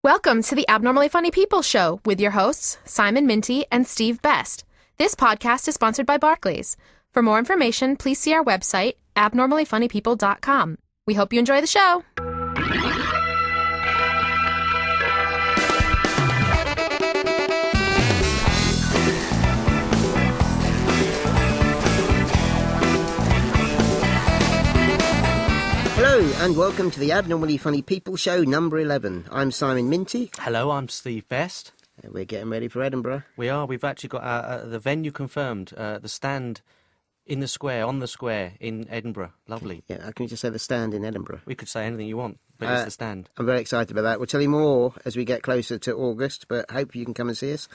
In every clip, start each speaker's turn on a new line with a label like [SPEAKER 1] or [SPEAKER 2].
[SPEAKER 1] Welcome to the Abnormally Funny People Show with your hosts, Simon Minty and Steve Best. This podcast is sponsored by Barclays. For more information, please see our website, abnormallyfunnypeople.com. We hope you enjoy the show.
[SPEAKER 2] Hello and welcome to the Abnormally Funny People Show number 11. I'm Simon Minty.
[SPEAKER 3] Hello, I'm Steve Best.
[SPEAKER 2] We're getting ready for Edinburgh.
[SPEAKER 3] We are. We've actually got the venue confirmed, the stand in the square, on the square in Edinburgh. Lovely.
[SPEAKER 2] Yeah, can we just say the stand in Edinburgh?
[SPEAKER 3] We could say anything you want, but it's the stand.
[SPEAKER 2] I'm very excited about that. We'll tell you more as we get closer to August, but hope you can come and see us.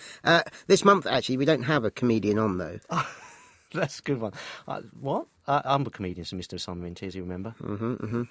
[SPEAKER 2] This month, actually, we don't have a comedian on, though.
[SPEAKER 3] That's a good one. What? I'm a comedian, so Mr. Simon Minty, as you remember.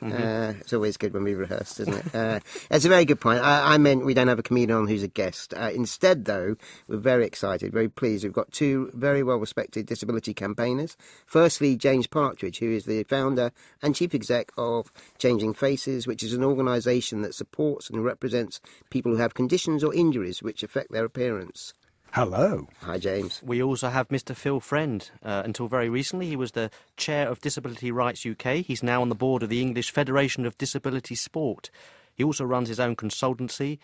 [SPEAKER 2] It's always good when we rehearse, isn't it? It's a very good point. I meant we don't have a comedian on who's a guest. Instead, though, we're very excited, very pleased. We've got two very well-respected disability campaigners. Firstly, James Partridge, who is the founder and chief exec of Changing Faces, which is an organisation that supports and represents people who have conditions or injuries which affect their appearance.
[SPEAKER 4] Hello.
[SPEAKER 2] Hi, James.
[SPEAKER 3] We also have Mr. Phil Friend. Until very recently, he was the chair of Disability Rights UK. He's now on the board of the English Federation of Disability Sport. He also runs his own consultancy,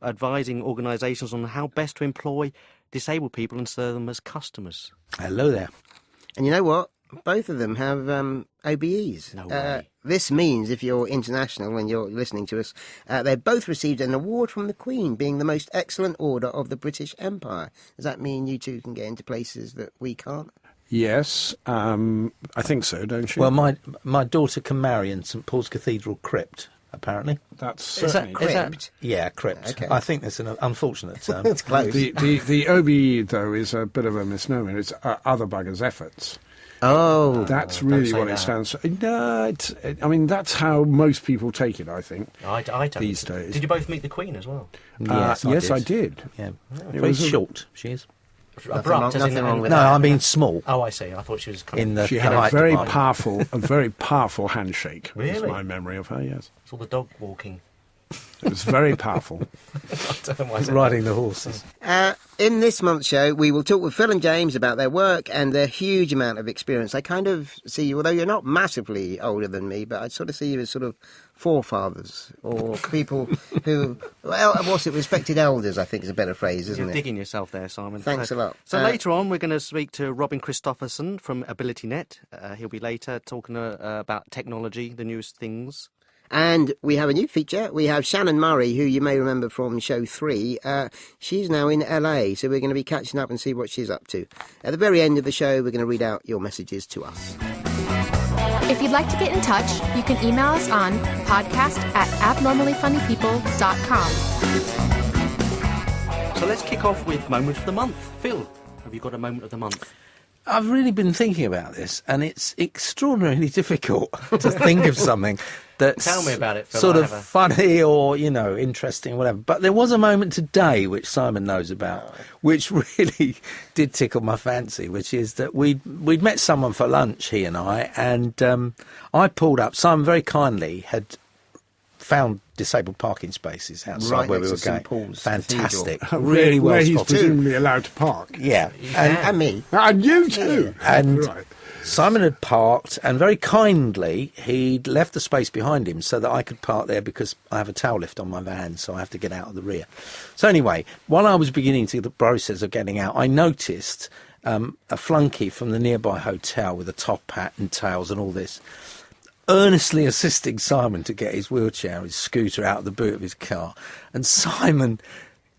[SPEAKER 3] advising organisations on how best to employ disabled people and serve them as customers.
[SPEAKER 4] Hello there.
[SPEAKER 2] And you know what? Both of them have OBEs.
[SPEAKER 3] No way.
[SPEAKER 2] This means, if you're international and you're listening to us, they've both received an award from the Queen, being the most excellent order of the British Empire. Does that mean you two can get into places that we can't?
[SPEAKER 4] Yes, I think so, don't you?
[SPEAKER 5] Well, my daughter can marry in St Paul's Cathedral crypt, apparently.
[SPEAKER 4] That's
[SPEAKER 3] Is
[SPEAKER 4] certainly...
[SPEAKER 2] Crypt?
[SPEAKER 5] Yeah, crypt.
[SPEAKER 2] Okay.
[SPEAKER 5] I think that's an unfortunate term.
[SPEAKER 2] It's close.
[SPEAKER 4] The OBE, though, is a bit of a misnomer. It's Other Buggers' Efforts.
[SPEAKER 2] Oh.
[SPEAKER 4] That's really what it stands for. No, I mean, that's how most people take it, I think,
[SPEAKER 3] I don't.
[SPEAKER 4] these days.
[SPEAKER 3] Did you both meet the Queen as well?
[SPEAKER 4] Yes, I did.
[SPEAKER 5] Yeah.
[SPEAKER 4] It
[SPEAKER 5] Very
[SPEAKER 4] was
[SPEAKER 5] short, she is.
[SPEAKER 3] Abrupt, as in
[SPEAKER 2] nothing wrong with
[SPEAKER 5] No,
[SPEAKER 2] that.
[SPEAKER 5] I mean small.
[SPEAKER 3] Oh, I see. I thought she was kind
[SPEAKER 5] In
[SPEAKER 3] of...
[SPEAKER 5] the
[SPEAKER 4] She had a
[SPEAKER 5] height
[SPEAKER 4] very
[SPEAKER 5] department.
[SPEAKER 4] powerful handshake. Is
[SPEAKER 3] Really?
[SPEAKER 4] my memory of her, yes.
[SPEAKER 3] It's all the dog walking.
[SPEAKER 4] It was very powerful.
[SPEAKER 3] I don't know why I said
[SPEAKER 5] Riding the horses.
[SPEAKER 2] In this month's show, we will talk with Phil and James about their work and their huge amount of experience. I kind of see you, although you're not massively older than me, but I sort of see you as sort of forefathers or people who, well, what's it, respected elders, I think is a better phrase, isn't
[SPEAKER 3] You're
[SPEAKER 2] it?
[SPEAKER 3] digging yourself there, Simon.
[SPEAKER 2] Thanks a lot.
[SPEAKER 3] So later on, we're going to speak to Robin Christopherson from AbilityNet. He'll be later talking about technology, the newest things.
[SPEAKER 2] And we have a new feature. We have Shannon Murray, who you may remember from show 3. She's now in LA, so we're going to be catching up and see what she's up to. At the very end of the show, we're going to read out your messages to us.
[SPEAKER 1] If you'd like to get in touch, you can email us on podcast@abnormallyfunnypeople.com.
[SPEAKER 3] So let's kick off with Moment of the Month. Phil, have you got a Moment of the Month?
[SPEAKER 5] I've really been thinking about this, and it's extraordinarily difficult to think of something that's
[SPEAKER 3] Tell me about it, Phil.
[SPEAKER 5] sort
[SPEAKER 3] I
[SPEAKER 5] of
[SPEAKER 3] have a-
[SPEAKER 5] funny or, interesting, whatever. But there was a moment today, which Simon knows about, which really did tickle my fancy, which is that we'd met someone for lunch, he and I pulled up. Simon very kindly had found disabled parking spaces outside
[SPEAKER 2] Right
[SPEAKER 5] where we
[SPEAKER 2] next
[SPEAKER 5] were
[SPEAKER 2] to St.
[SPEAKER 5] going.
[SPEAKER 2] Paul's
[SPEAKER 5] Fantastic.
[SPEAKER 2] Cathedral.
[SPEAKER 5] Really well
[SPEAKER 4] Where he's
[SPEAKER 5] spotted.
[SPEAKER 4] presumably allowed to park.
[SPEAKER 5] Yeah.
[SPEAKER 2] And me.
[SPEAKER 4] And you too.
[SPEAKER 5] And
[SPEAKER 4] Right.
[SPEAKER 5] Simon had parked, and very kindly he'd left the space behind him so that I could park there because I have a tail lift on my van, so I have to get out of the rear. So anyway, while I was beginning to the process of getting out, I noticed a flunky from the nearby hotel with a top hat and tails and all this, earnestly assisting Simon to get his wheelchair, his scooter out of the boot of his car. And Simon...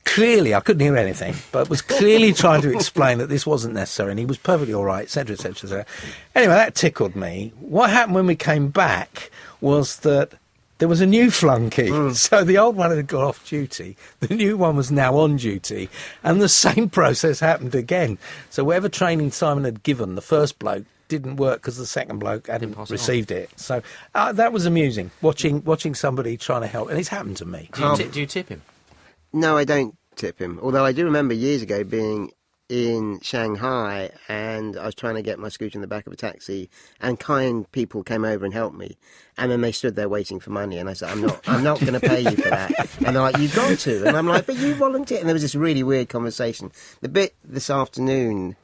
[SPEAKER 5] clearly, I couldn't hear anything, but was clearly trying to explain that this wasn't necessary and he was perfectly all right, etc., etc., etc. Anyway, that tickled me. What happened when we came back was that there was a new flunky. So the old one had gone off duty. The new one was now on duty. And the same process happened again. So whatever training Simon had given, the first bloke didn't work because the second bloke hadn't received it. So that was amusing, watching somebody trying to help. And it's happened to me.
[SPEAKER 3] Do you tip him?
[SPEAKER 2] No, I don't tip him. Although I do remember years ago being in Shanghai, and I was trying to get my scooter in the back of a taxi, and kind people came over and helped me. And then they stood there waiting for money, and I said, I'm not going to pay you for that. And they're like, you've got to. And I'm like, but you volunteered. And there was this really weird conversation. The bit this afternoon,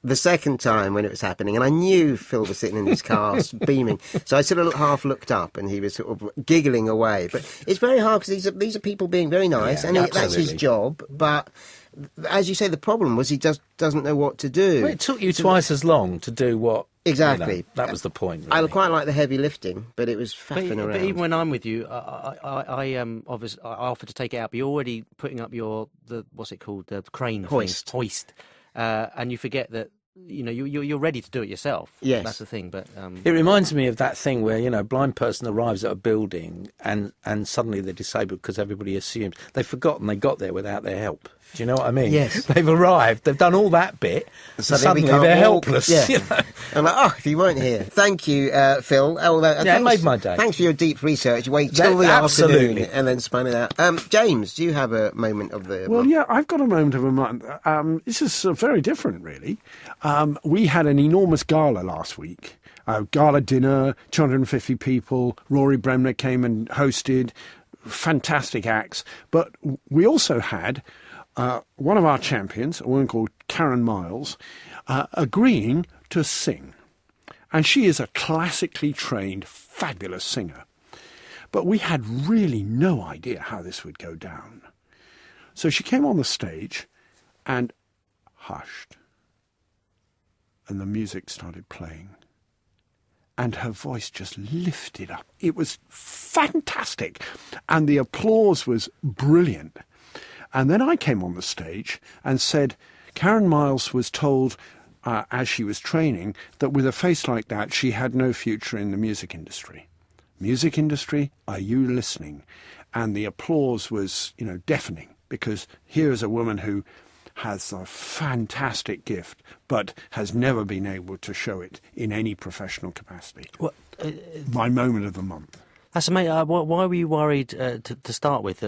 [SPEAKER 2] the second time when it was happening, and I knew Phil was sitting in his car beaming, so I sort of half looked up, and he was sort of giggling away. But it's very hard because these are people being very nice, and that's his job. But as you say, the problem was he doesn't know what to do.
[SPEAKER 5] Well, it took you twice as long to do what...
[SPEAKER 2] Exactly.
[SPEAKER 5] That was the point, really.
[SPEAKER 2] I quite like the heavy lifting, but it was faffing around.
[SPEAKER 3] But even when I'm with you, I obviously I offer to take it out, but you're already putting up what's it called, the crane
[SPEAKER 2] hoist,
[SPEAKER 3] and you forget that you're ready to do it yourself.
[SPEAKER 2] Yes,
[SPEAKER 3] that's the thing. But
[SPEAKER 5] it reminds me of that thing where a blind person arrives at a building and suddenly they're disabled because everybody assumes they've forgotten they got there without their help. Do you know what I mean?
[SPEAKER 2] Yes.
[SPEAKER 5] They've arrived, they've done all that bit, suddenly they're helpless.
[SPEAKER 2] Yeah. I'm like, if you weren't here. Thank you, Phil.
[SPEAKER 5] It made my day.
[SPEAKER 2] Thanks for your deep research. Wait till the afternoon and then spun it out. James, do you have a moment of the month?
[SPEAKER 4] Yeah, I've got a moment of a month. This is very different, really. We had an enormous gala last week. Gala dinner, 250 people. Rory Bremner came and hosted. Fantastic acts. But we also had... one of our champions, a woman called Karen Miles, agreeing to sing. And she is a classically trained, fabulous singer. But we had really no idea how this would go down. So she came on the stage and hushed. And the music started playing. And her voice just lifted up. It was fantastic. And the applause was brilliant. And then I came on the stage and said, Karen Miles was told, as she was training, that with a face like that, she had no future in the music industry. Music industry, are you listening? And the applause was, deafening, because here is a woman who has a fantastic gift, but has never been able to show it in any professional capacity.
[SPEAKER 3] Well,
[SPEAKER 4] my moment of the month.
[SPEAKER 3] That's amazing. Why were you worried to start with?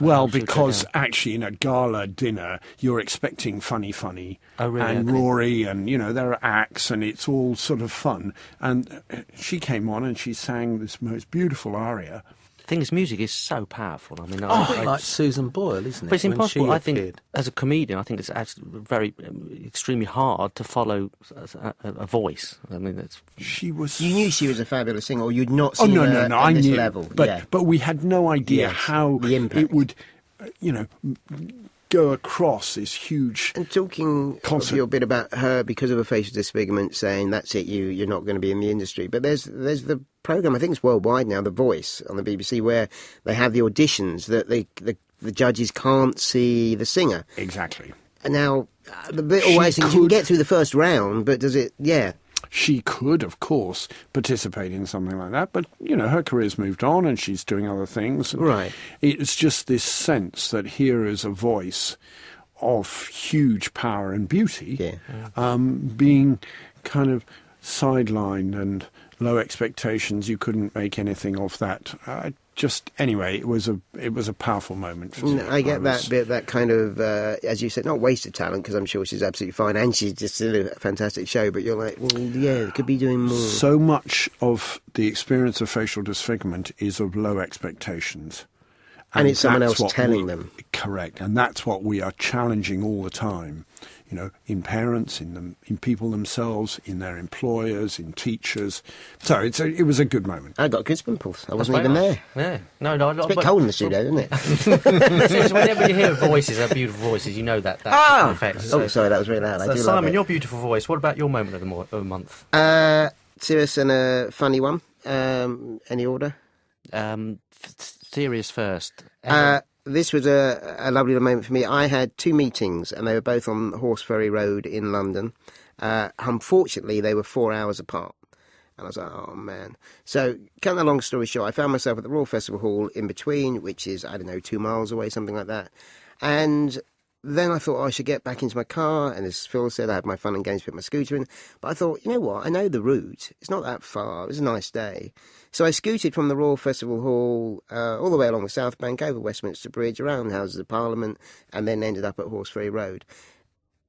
[SPEAKER 4] Well, because actually in a gala dinner, you're expecting funny,
[SPEAKER 3] oh, really?
[SPEAKER 4] And
[SPEAKER 3] okay.
[SPEAKER 4] Rory, and, there are acts, and it's all sort of fun. And she came on and she sang this most beautiful aria.
[SPEAKER 3] The thing is, music is so powerful. I mean,
[SPEAKER 5] like Susan Boyle, isn't it?
[SPEAKER 3] But it's impossible. I think,
[SPEAKER 5] appeared.
[SPEAKER 3] as a comedian, I think it's very, extremely hard to follow a voice. I mean,
[SPEAKER 2] You knew she was a fabulous singer, or you'd not seen her
[SPEAKER 4] No,
[SPEAKER 2] at
[SPEAKER 4] I
[SPEAKER 2] this
[SPEAKER 4] knew,
[SPEAKER 2] level.
[SPEAKER 4] but we had no idea how
[SPEAKER 2] the impact.
[SPEAKER 4] It would, go across this huge.
[SPEAKER 2] And talking of your bit about her because of a facial disfigurement, saying that's it, you're not going to be in the industry. But there's the programme, I think it's worldwide now, The Voice on the BBC, where they have the auditions that the judges can't see the singer.
[SPEAKER 4] Exactly.
[SPEAKER 2] And now the bit always thinks you can get through the first round, but does it? Yeah.
[SPEAKER 4] She could, of course, participate in something like that, but, her career's moved on and she's doing other things.
[SPEAKER 2] Right.
[SPEAKER 4] It's just this sense that here is a voice of huge power and beauty being kind of sidelined and low expectations. You couldn't make anything of that. Anyway, it was a powerful moment for me.
[SPEAKER 2] I get that bit, that kind of, as you said, not wasted talent, because I'm sure she's absolutely fine, and she's just did a fantastic show, but you're like, well, yeah, could be doing more.
[SPEAKER 4] So much of the experience of facial disfigurement is of low expectations.
[SPEAKER 2] And it's someone else telling them.
[SPEAKER 4] Correct, and that's what we are challenging all the time. In parents, in people themselves, in their employers, in teachers. So it was a good moment.
[SPEAKER 2] I got goosebumps. I wasn't even there.
[SPEAKER 3] Yeah, no.
[SPEAKER 2] It's a bit cold in the studio, isn't it?
[SPEAKER 3] So whenever you hear voices, beautiful voices, you know that effect.
[SPEAKER 2] So, sorry, that was really loud.
[SPEAKER 3] So Simon, your beautiful voice. What about your moment of the month?
[SPEAKER 2] Serious and a funny one. Any order?
[SPEAKER 3] Serious first.
[SPEAKER 2] This was a lovely moment for me. I had two meetings, and they were both on Horseferry Road in London. Unfortunately, they were 4 hours apart. And I was like, oh, man. So, cut a long story short, I found myself at the Royal Festival Hall in between, which is, 2 miles away, something like that. And then I thought I should get back into my car, and as Phil said, I had my fun and games to put my scooter in. But I thought, you know what, I know the route. It's not that far. It was a nice day. So I scooted from the Royal Festival Hall all the way along the South Bank, over Westminster Bridge, around the Houses of Parliament, and then ended up at Horseferry Road.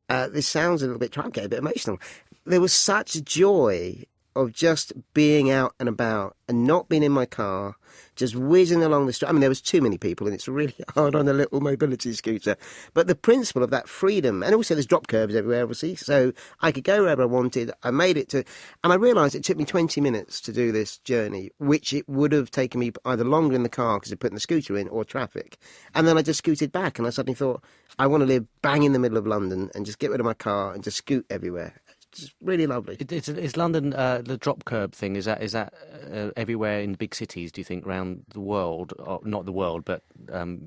[SPEAKER 2] this sounds a little bit, trying to get a bit emotional. There was such joy of just being out and about and not being in my car, just whizzing along the street. I mean, there was too many people, and it's really hard on a little mobility scooter. But the principle of that freedom, and also there's drop curbs everywhere, obviously, so I could go wherever I wanted. I made it to, and I realised it took me 20 minutes to do this journey, which it would have taken me either longer in the car because of putting the scooter in or traffic. And then I just scooted back, and I suddenly thought, I want to live bang in the middle of London and just get rid of my car and just scoot everywhere. It's really lovely.
[SPEAKER 3] Is London the drop curb thing? Is that everywhere in big cities? Do you think around the world? Or not the world, but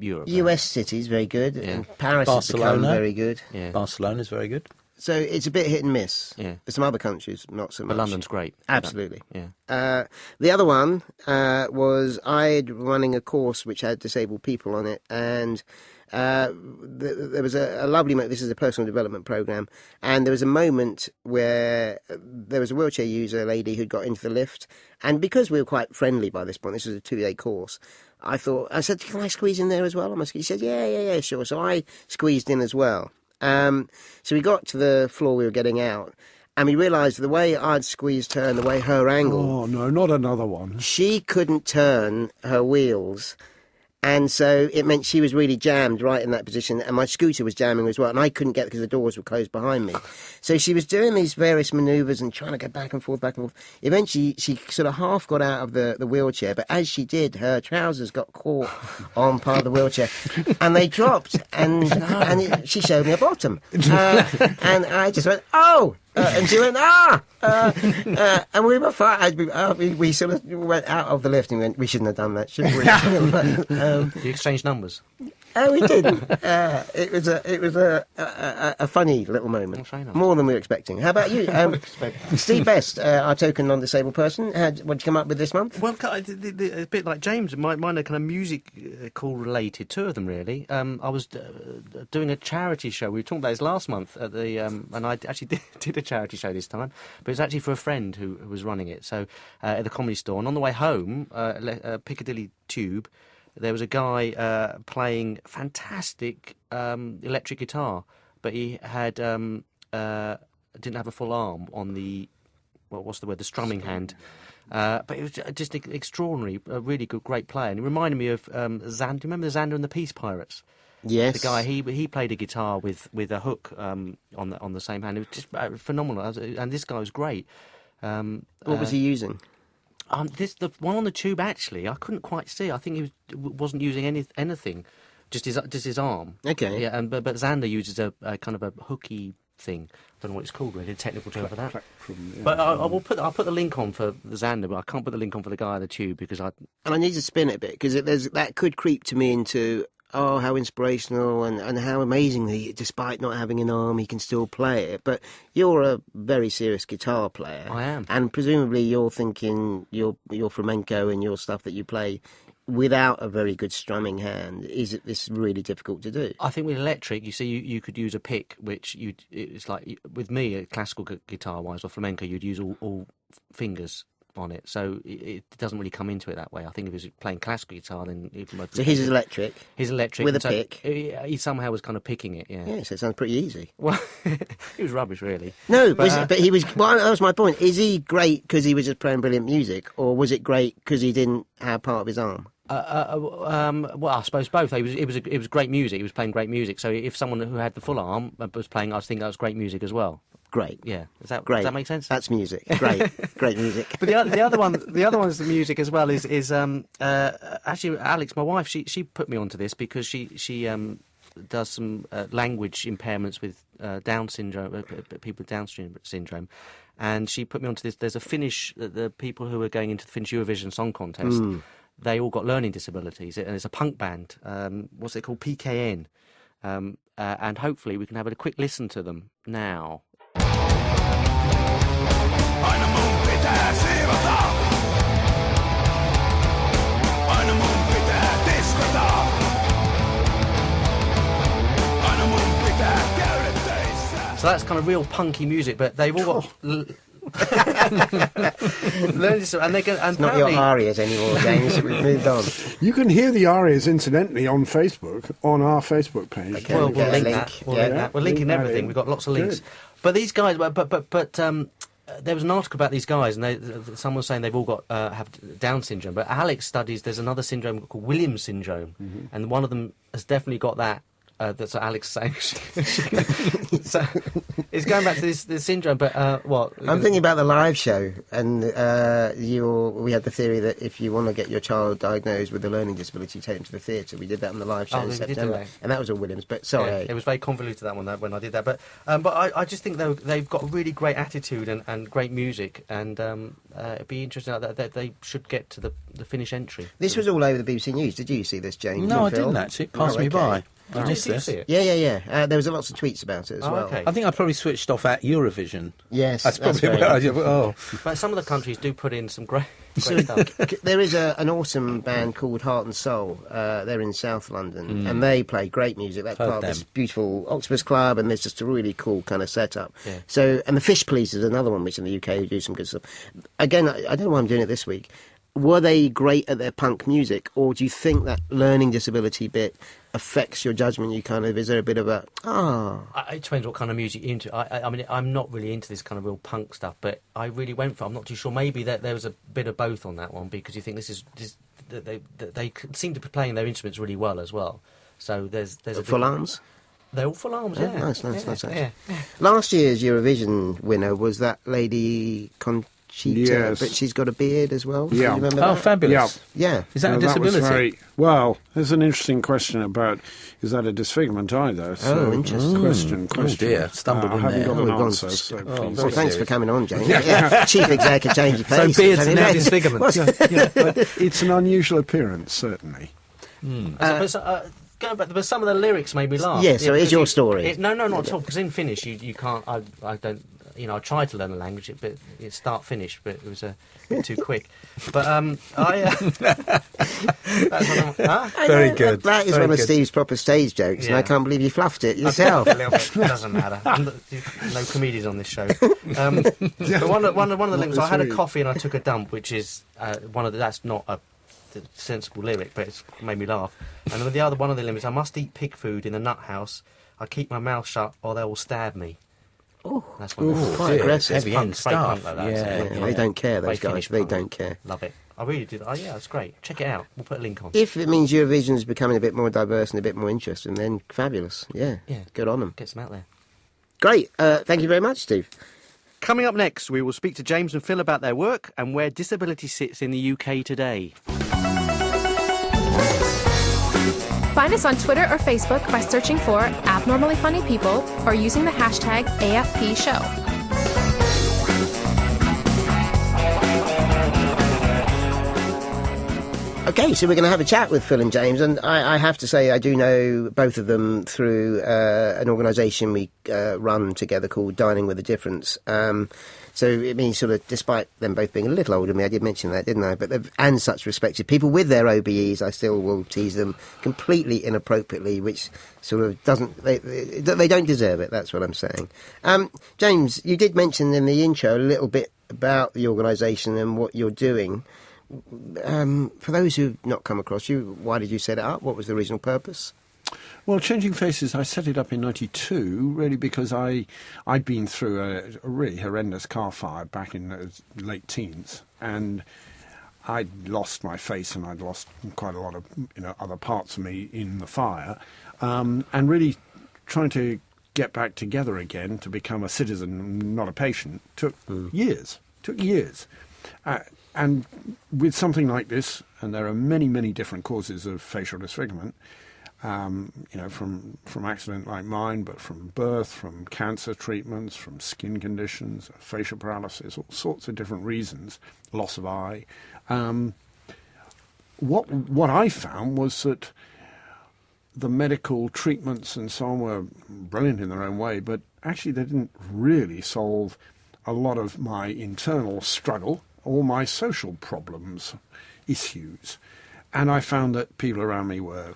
[SPEAKER 3] Europe.
[SPEAKER 2] US cities very good.
[SPEAKER 3] Yeah.
[SPEAKER 2] And Paris has become
[SPEAKER 5] Barcelona.
[SPEAKER 2] very good.
[SPEAKER 3] Yeah.
[SPEAKER 5] Barcelona's very good.
[SPEAKER 2] So it's a bit hit and miss.
[SPEAKER 3] Yeah.
[SPEAKER 2] There's some other countries not so much.
[SPEAKER 3] But London's great.
[SPEAKER 2] Absolutely.
[SPEAKER 3] Yeah.
[SPEAKER 2] The other one was I'd running a course which had disabled people on it, and there was a lovely moment. This is a personal development program, and there was a moment where there was a wheelchair user, a lady who'd got into the lift, and because we were quite friendly by this point, this was a 2-day course, I said, can I squeeze in there as well? He said, yeah, sure. So I squeezed in as well. So we got to the floor we were getting out, and we realised the way I'd squeezed her and the way her angle,
[SPEAKER 4] Oh, no, not another one.
[SPEAKER 2] she couldn't turn her wheels. And so it meant she was really jammed right in that position, and my scooter was jamming as well, and I couldn't get because the doors were closed behind me. So she was doing these various manoeuvres and trying to go back and forth. Eventually, she sort of half got out of the wheelchair, but as she did, her trousers got caught on part of the wheelchair, and they dropped, and she showed me a bottom. And I just went, oh! And she went, and we were fine. We sort of went out of the lift and went, we shouldn't have done that, should we?
[SPEAKER 3] You exchanged numbers.
[SPEAKER 2] We didn't. It was a funny little moment,
[SPEAKER 3] Fair enough.
[SPEAKER 2] more than we were expecting. How about you, Steve Best, our token non-disabled person? What did you come up with this month?
[SPEAKER 3] Well, a bit like James, mine are kind of musical related. Two of them really. I was doing a charity show. We were talking about this last month at the, and I actually did a charity show this time, but it's actually for a friend who was running it. So at the Comedy Store, and on the way home, Piccadilly Tube, there was a guy playing fantastic electric guitar, but he had didn't have a full arm on the the strumming hand. But it was just extraordinary, a really good, great player. And it reminded me of Xander. Do you remember the Xander and the Peace Pirates?
[SPEAKER 2] Yes.
[SPEAKER 3] The guy, he played a guitar with a hook on the same hand. It was just phenomenal. And this guy was great.
[SPEAKER 2] What was he using?
[SPEAKER 3] The one on the tube, actually, I couldn't quite see. I think he wasn't using anything, just his arm.
[SPEAKER 2] Okay.
[SPEAKER 3] Yeah, but Xander uses a kind of a hooky thing. I don't know what it's called really, a technical term for that. But I'll put the link on for the Xander, but I can't put the link on for the guy on the tube because And
[SPEAKER 2] I need to spin it a bit, because that could creep to me into, oh, how inspirational and how amazing that despite not having an arm, he can still play it. But you're a very serious guitar player.
[SPEAKER 3] I am.
[SPEAKER 2] And presumably you're thinking your flamenco and your stuff that you play without a very good strumming hand. Is this really difficult to do?
[SPEAKER 3] I think with electric, you see, you could use a pick, which it's like, with me, classical guitar-wise or flamenco, you'd use all fingers on it, so it doesn't really come into it that way. I think if he was playing classical guitar, then
[SPEAKER 2] so his is electric.
[SPEAKER 3] His electric
[SPEAKER 2] with a pick.
[SPEAKER 3] He somehow was kind of picking it. Yeah.
[SPEAKER 2] So it sounds pretty easy.
[SPEAKER 3] Well, he was rubbish, really.
[SPEAKER 2] No, but he was. Well, that was my point. Is he great because he was just playing brilliant music, or was it great because he didn't have part of his arm?
[SPEAKER 3] Well, I suppose both. It was great music. He was playing great music. So if someone who had the full arm was playing, I think that was great music as well.
[SPEAKER 2] Great.
[SPEAKER 3] Yeah.
[SPEAKER 2] Great.
[SPEAKER 3] Does that make sense?
[SPEAKER 2] That's music. Great. Great music.
[SPEAKER 3] But the other one is the music as well. Is actually Alex, my wife. She put me onto this because she does some language impairments with Down syndrome, people with Down syndrome, and she put me onto this. There's a Finnish, the people who are going into the Finnish Eurovision Song Contest. They all got learning disabilities, and it's a punk band. What's it called? PKN. And hopefully we can have a quick listen to them now.
[SPEAKER 6] Aina mun pitää siivota. Aina mun pitää tiskata. Aina mun pitää käydä töissä.
[SPEAKER 3] So that's kind of real punky music, but they've all got Learning disability, and they're going. And
[SPEAKER 2] Not your
[SPEAKER 3] apparently-
[SPEAKER 2] arias anymore, James. We've moved on.
[SPEAKER 4] You can hear the arias, incidentally, on Facebook, on our Facebook page.
[SPEAKER 2] Okay.
[SPEAKER 3] Well,
[SPEAKER 2] We'll
[SPEAKER 3] we'll
[SPEAKER 2] get a
[SPEAKER 3] link
[SPEAKER 2] link.
[SPEAKER 3] that. We'll
[SPEAKER 2] Yeah.
[SPEAKER 3] link that. We're linking
[SPEAKER 4] Link that
[SPEAKER 3] everything.
[SPEAKER 4] in.
[SPEAKER 3] We've got lots of links.
[SPEAKER 4] Good.
[SPEAKER 3] But these guys, there was an article about these guys, and someone was saying they've all got have Down syndrome. But Alex studies there's another syndrome called Williams syndrome, and one of them has definitely got that. That's what Alex is saying. So it's going back to this syndrome. But what?
[SPEAKER 2] I'm thinking about the live show, and we had the theory that if you want to get your child diagnosed with a learning disability, you take them to the theatre. We did that on the live show
[SPEAKER 3] Oh,
[SPEAKER 2] in
[SPEAKER 3] we did do
[SPEAKER 2] September,
[SPEAKER 3] that.
[SPEAKER 2] and that was all Williams. But sorry,
[SPEAKER 3] Yeah, it was very convoluted that one when I did that. But I just think they've got a really great attitude and great music, and it'd be interesting that they should get to the finish entry.
[SPEAKER 2] this was all over the BBC News. Did you see this, James?
[SPEAKER 5] No,
[SPEAKER 2] or
[SPEAKER 5] I
[SPEAKER 2] Phil?
[SPEAKER 5] didn't actually. It passed
[SPEAKER 2] Oh,
[SPEAKER 5] me
[SPEAKER 2] okay.
[SPEAKER 5] by. I
[SPEAKER 3] Did
[SPEAKER 5] missed
[SPEAKER 3] you
[SPEAKER 5] this.
[SPEAKER 3] see it?
[SPEAKER 2] Yeah. There was lots of tweets about it as
[SPEAKER 3] Oh,
[SPEAKER 2] well.
[SPEAKER 3] okay.
[SPEAKER 5] I think I probably switched off at Eurovision.
[SPEAKER 2] Yes,
[SPEAKER 5] That's probably
[SPEAKER 2] very
[SPEAKER 5] where I
[SPEAKER 2] good.
[SPEAKER 5] did. Oh,
[SPEAKER 3] But some of the countries do put in some great stuff.
[SPEAKER 2] There is an awesome band called Heart and Soul. They're in South London, and they play great music. That's
[SPEAKER 5] Heard
[SPEAKER 2] part of this
[SPEAKER 5] them.
[SPEAKER 2] beautiful Octopus Club, and there's just a really cool kind of setup.
[SPEAKER 3] Yeah.
[SPEAKER 2] So, and the Fish Police is another one which in the UK who do some good stuff. Again, I don't know why I'm doing it this week. Were they great at their punk music, or do you think that learning disability bit affects your judgment? You kind of, is there a bit of a
[SPEAKER 3] It depends what kind of music you're into. I mean, I'm not really into this kind of real punk stuff, but I really went for. I'm not too sure. Maybe there was a bit of both on that one, because you think this they seem to be playing their instruments really well as well. So there's a
[SPEAKER 2] full
[SPEAKER 3] bit-
[SPEAKER 2] arms?
[SPEAKER 3] They're all full arms.
[SPEAKER 2] Yeah,
[SPEAKER 3] Yeah,
[SPEAKER 2] nice,
[SPEAKER 3] yeah,
[SPEAKER 2] actually.
[SPEAKER 3] yeah.
[SPEAKER 2] Last year's Eurovision winner was that lady Conchita,
[SPEAKER 4] Yes.
[SPEAKER 2] but she's got a beard as well. Do
[SPEAKER 4] Yeah.
[SPEAKER 2] you remember
[SPEAKER 5] oh,
[SPEAKER 2] that?
[SPEAKER 5] fabulous.
[SPEAKER 2] Yeah.
[SPEAKER 5] Is that a
[SPEAKER 4] was
[SPEAKER 5] disability?
[SPEAKER 4] well, there's an interesting question about, is that a disfigurement either? So,
[SPEAKER 2] interesting.
[SPEAKER 4] Question.
[SPEAKER 5] Oh, dear. Stumbled
[SPEAKER 4] I
[SPEAKER 5] in
[SPEAKER 4] haven't
[SPEAKER 5] there.
[SPEAKER 4] got
[SPEAKER 2] Oh,
[SPEAKER 4] an
[SPEAKER 2] we've gone
[SPEAKER 4] answer,
[SPEAKER 2] to-
[SPEAKER 4] so
[SPEAKER 5] Oh,
[SPEAKER 4] please.
[SPEAKER 5] very
[SPEAKER 2] Well, thanks
[SPEAKER 5] serious.
[SPEAKER 2] for coming on, James. Yeah. Chief Exec of Change Your
[SPEAKER 5] So
[SPEAKER 2] Face.
[SPEAKER 5] beards
[SPEAKER 2] I
[SPEAKER 5] are
[SPEAKER 2] mean,
[SPEAKER 5] now
[SPEAKER 2] that-
[SPEAKER 5] disfigurements.
[SPEAKER 4] Yeah, but it's an unusual appearance, certainly.
[SPEAKER 3] Going back, but some of the lyrics made me laugh.
[SPEAKER 2] Yeah, so it is
[SPEAKER 3] because
[SPEAKER 2] your story.
[SPEAKER 3] No, not at all. Because in Finnish, you can't. I don't. You know, I tried to learn the language, but it's start finish, but it was a bit too quick. But that's what huh?
[SPEAKER 2] I
[SPEAKER 5] Very
[SPEAKER 2] know,
[SPEAKER 5] good.
[SPEAKER 2] That is
[SPEAKER 5] Very
[SPEAKER 2] one of
[SPEAKER 5] good.
[SPEAKER 2] Steve's proper stage jokes, and
[SPEAKER 3] Yeah.
[SPEAKER 2] I can't believe you fluffed it yourself.
[SPEAKER 3] A little bit. It doesn't matter. No comedians on this show. But one of the links. I had a coffee and I took a dump, which is that's not a sensible lyric, but it's made me laugh. And then one of the limits. I must eat pig food in the nut house. I keep my mouth shut, or they will stab me. Oh, that's one.
[SPEAKER 2] quite
[SPEAKER 5] dear.
[SPEAKER 2] aggressive.
[SPEAKER 5] Heavy
[SPEAKER 3] Punk,
[SPEAKER 5] end
[SPEAKER 3] straight punk
[SPEAKER 5] stuff.
[SPEAKER 3] like that,
[SPEAKER 5] Yeah,
[SPEAKER 3] so,
[SPEAKER 2] They don't care, those
[SPEAKER 3] Very
[SPEAKER 2] guys.
[SPEAKER 3] Finnish
[SPEAKER 2] They
[SPEAKER 3] punk.
[SPEAKER 2] don't care.
[SPEAKER 3] Love it. I really did. Oh yeah, it's great. Check it out. We'll put a link on.
[SPEAKER 2] If it means Eurovision's becoming a bit more diverse and a bit more interesting, then fabulous. Yeah,
[SPEAKER 3] Yeah.
[SPEAKER 2] good on them.
[SPEAKER 3] Get some out there.
[SPEAKER 2] Great. Thank you very much, Steve.
[SPEAKER 3] Coming up next, we will speak to James and Phil about their work and where disability sits in the UK today.
[SPEAKER 1] Find us on Twitter or Facebook by searching for Abnormally Funny People or using the hashtag AFP Show.
[SPEAKER 2] Okay, so we're going to have a chat with Phil and James, and I have to say I do know both of them through an organisation we run together called Dining with a Difference. So it means sort of, despite them both being a little older than me, I did mention that, didn't I? But and such respected people with their OBEs, I still will tease them completely inappropriately, which sort of doesn't, they don't deserve it. That's what I'm saying. James, you did mention in the intro a little bit about the organisation and what you're doing. For those who've not come across you, why did you set it up? What was the original purpose?
[SPEAKER 4] Well, Changing Faces, I set it up in '92, really because I'd been through a really horrendous car fire back in the late teens, and I'd lost my face and I'd lost quite a lot of other parts of me in the fire, and really trying to get back together again to become a citizen, not a patient, took years. And with something like this, and there are many, many different causes of facial disfigurement, from accident like mine, but from birth, from cancer treatments, from skin conditions, facial paralysis, all sorts of different reasons, loss of eye. What I found was that the medical treatments and so on were brilliant in their own way, but actually they didn't really solve a lot of my internal struggle or my social problems, issues. And I found that people around me were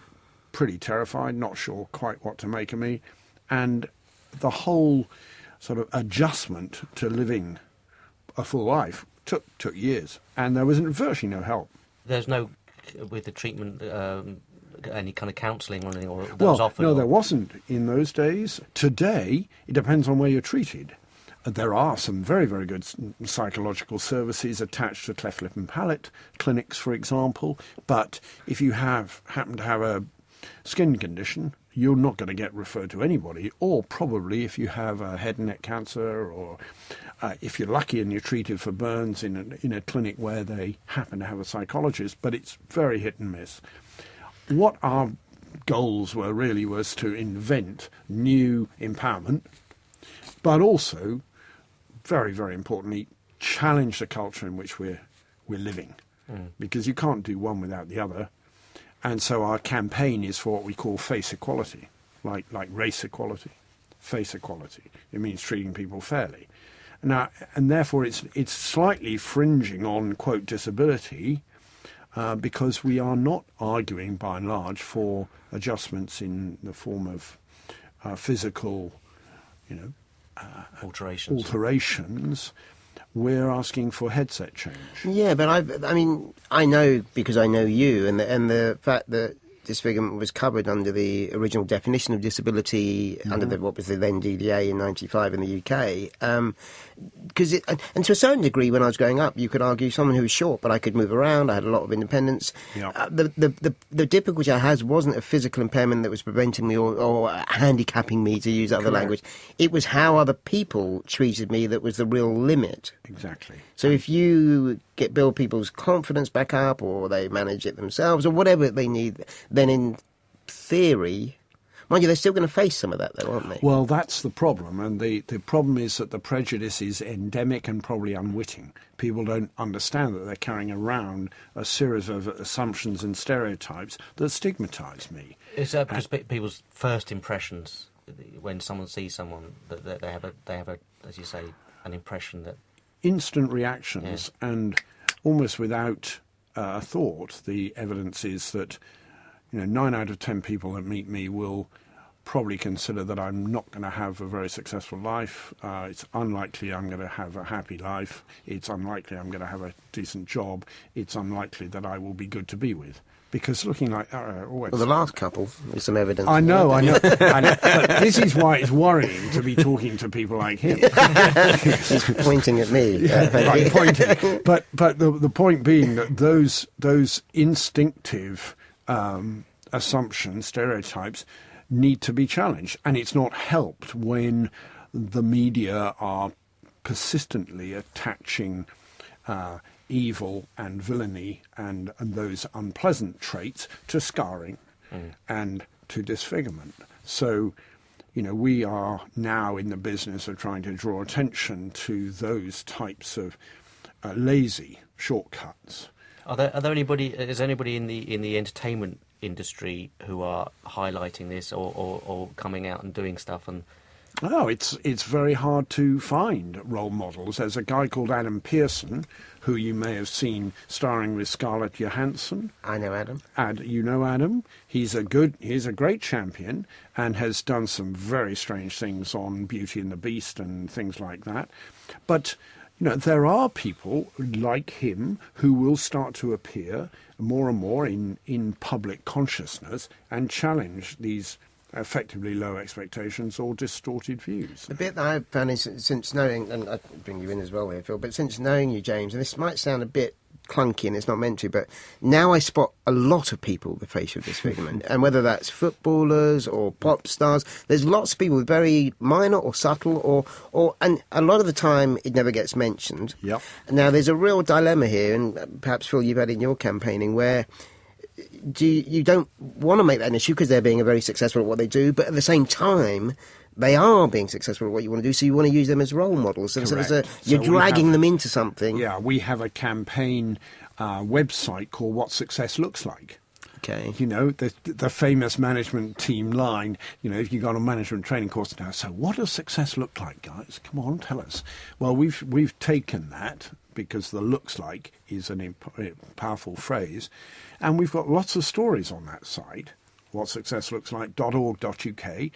[SPEAKER 4] pretty terrified, not sure quite what to make of me. And the whole sort of adjustment to living a full life took years, and there was virtually no help.
[SPEAKER 3] There's no, with the treatment, any kind of counselling or anything or that was offered?
[SPEAKER 4] No, there wasn't in those days. Today, it depends on where you're treated. There are some very, very good psychological services attached to cleft lip and palate clinics, for example. But if you happen to have a skin condition, you're not going to get referred to anybody. Or probably if you have a head and neck cancer, or if you're lucky and you're treated for burns in a clinic where they happen to have a psychologist. But it's very hit and miss. What our goals were really was to invent new empowerment, but also, very, very importantly, challenge the culture in which we're living, because you can't do one without the other. And so our campaign is for what we call face equality, like race equality, face equality. It means treating people fairly. Now, and therefore it's slightly fringing on, quote, disability, because we are not arguing, by and large, for adjustments in the form of physical, alterations. We're asking for headset change.
[SPEAKER 2] Yeah, but I know, because I know you, and the fact that disfigurement was covered under the original definition of disability under what was the then DDA in '95 in the UK. Because and to a certain degree, when I was growing up, you could argue someone who was short, but I could move around. I had a lot of independence.
[SPEAKER 4] Yeah.
[SPEAKER 2] The difficulty I had wasn't a physical impairment that was preventing me or handicapping me, to use other language. It was how other people treated me that was the real limit.
[SPEAKER 4] Exactly.
[SPEAKER 2] So if you build people's confidence back up, or they manage it themselves, or whatever they need, then in theory, mind you, they're still going to face some of that, though, aren't they?
[SPEAKER 4] Well, that's the problem, and the problem is that the prejudice is endemic and probably unwitting. People don't understand that they're carrying around a series of assumptions and stereotypes that stigmatise me.
[SPEAKER 3] Is that because people's first impressions, when someone sees someone, that they have a, as you say, an impression that
[SPEAKER 4] instant reactions, and almost without thought, the evidence is that 9 out of 10 people that meet me will probably consider that I'm not going to have a very successful life. It's unlikely I'm going to have a happy life. It's unlikely I'm going to have a decent job. It's unlikely that I will be good to be with. Because looking like...
[SPEAKER 2] well, the last couple, there's some evidence.
[SPEAKER 4] I know. But this is why it's worrying to be talking to people like him.
[SPEAKER 2] He's pointing at me.
[SPEAKER 4] Right, pointing. But the point being that those instinctive assumptions, stereotypes, need to be challenged. And it's not helped when the media are persistently attaching evil and villainy and those unpleasant traits to scarring and to disfigurement. So, we are now in the business of trying to draw attention to those types of lazy shortcuts.
[SPEAKER 3] Is there anybody in the entertainment industry who are highlighting this or coming out and doing stuff? And
[SPEAKER 4] it's very hard to find role models. There's a guy called Adam Pearson, who you may have seen starring with Scarlett Johansson.
[SPEAKER 2] I know Adam.
[SPEAKER 4] You know Adam. He's a great champion and has done some very strange things on Beauty and the Beast and things like that. But there are people like him who will start to appear more and more in public consciousness and challenge these effectively low expectations or distorted views.
[SPEAKER 2] The bit that I've found is, since knowing, and I bring you in as well here, Phil, but since knowing you, James, and this might sound a bit clunky and it's not meant to, but now I spot a lot of people with facial disfigurement, and whether that's footballers or pop stars, there's lots of people with very minor or subtle and a lot of the time it never gets mentioned.
[SPEAKER 4] Yep.
[SPEAKER 2] Now there's a real dilemma here, and perhaps, Phil, you've had in your campaigning, where you don't want to make that an issue because they're being very successful at what they do, but at the same time they are being successful at what you want to do, so you want to use them as role models. And so you're dragging them into something.
[SPEAKER 4] Yeah, we have a campaign website called What Success Looks Like.
[SPEAKER 2] Okay.
[SPEAKER 4] The famous management team line, if you go on a management training course now, so what does success look like, guys? Come on, tell us. Well, we've taken that, because the looks like is a powerful phrase, and we've got lots of stories on that site whatsuccesslooks.org.uk,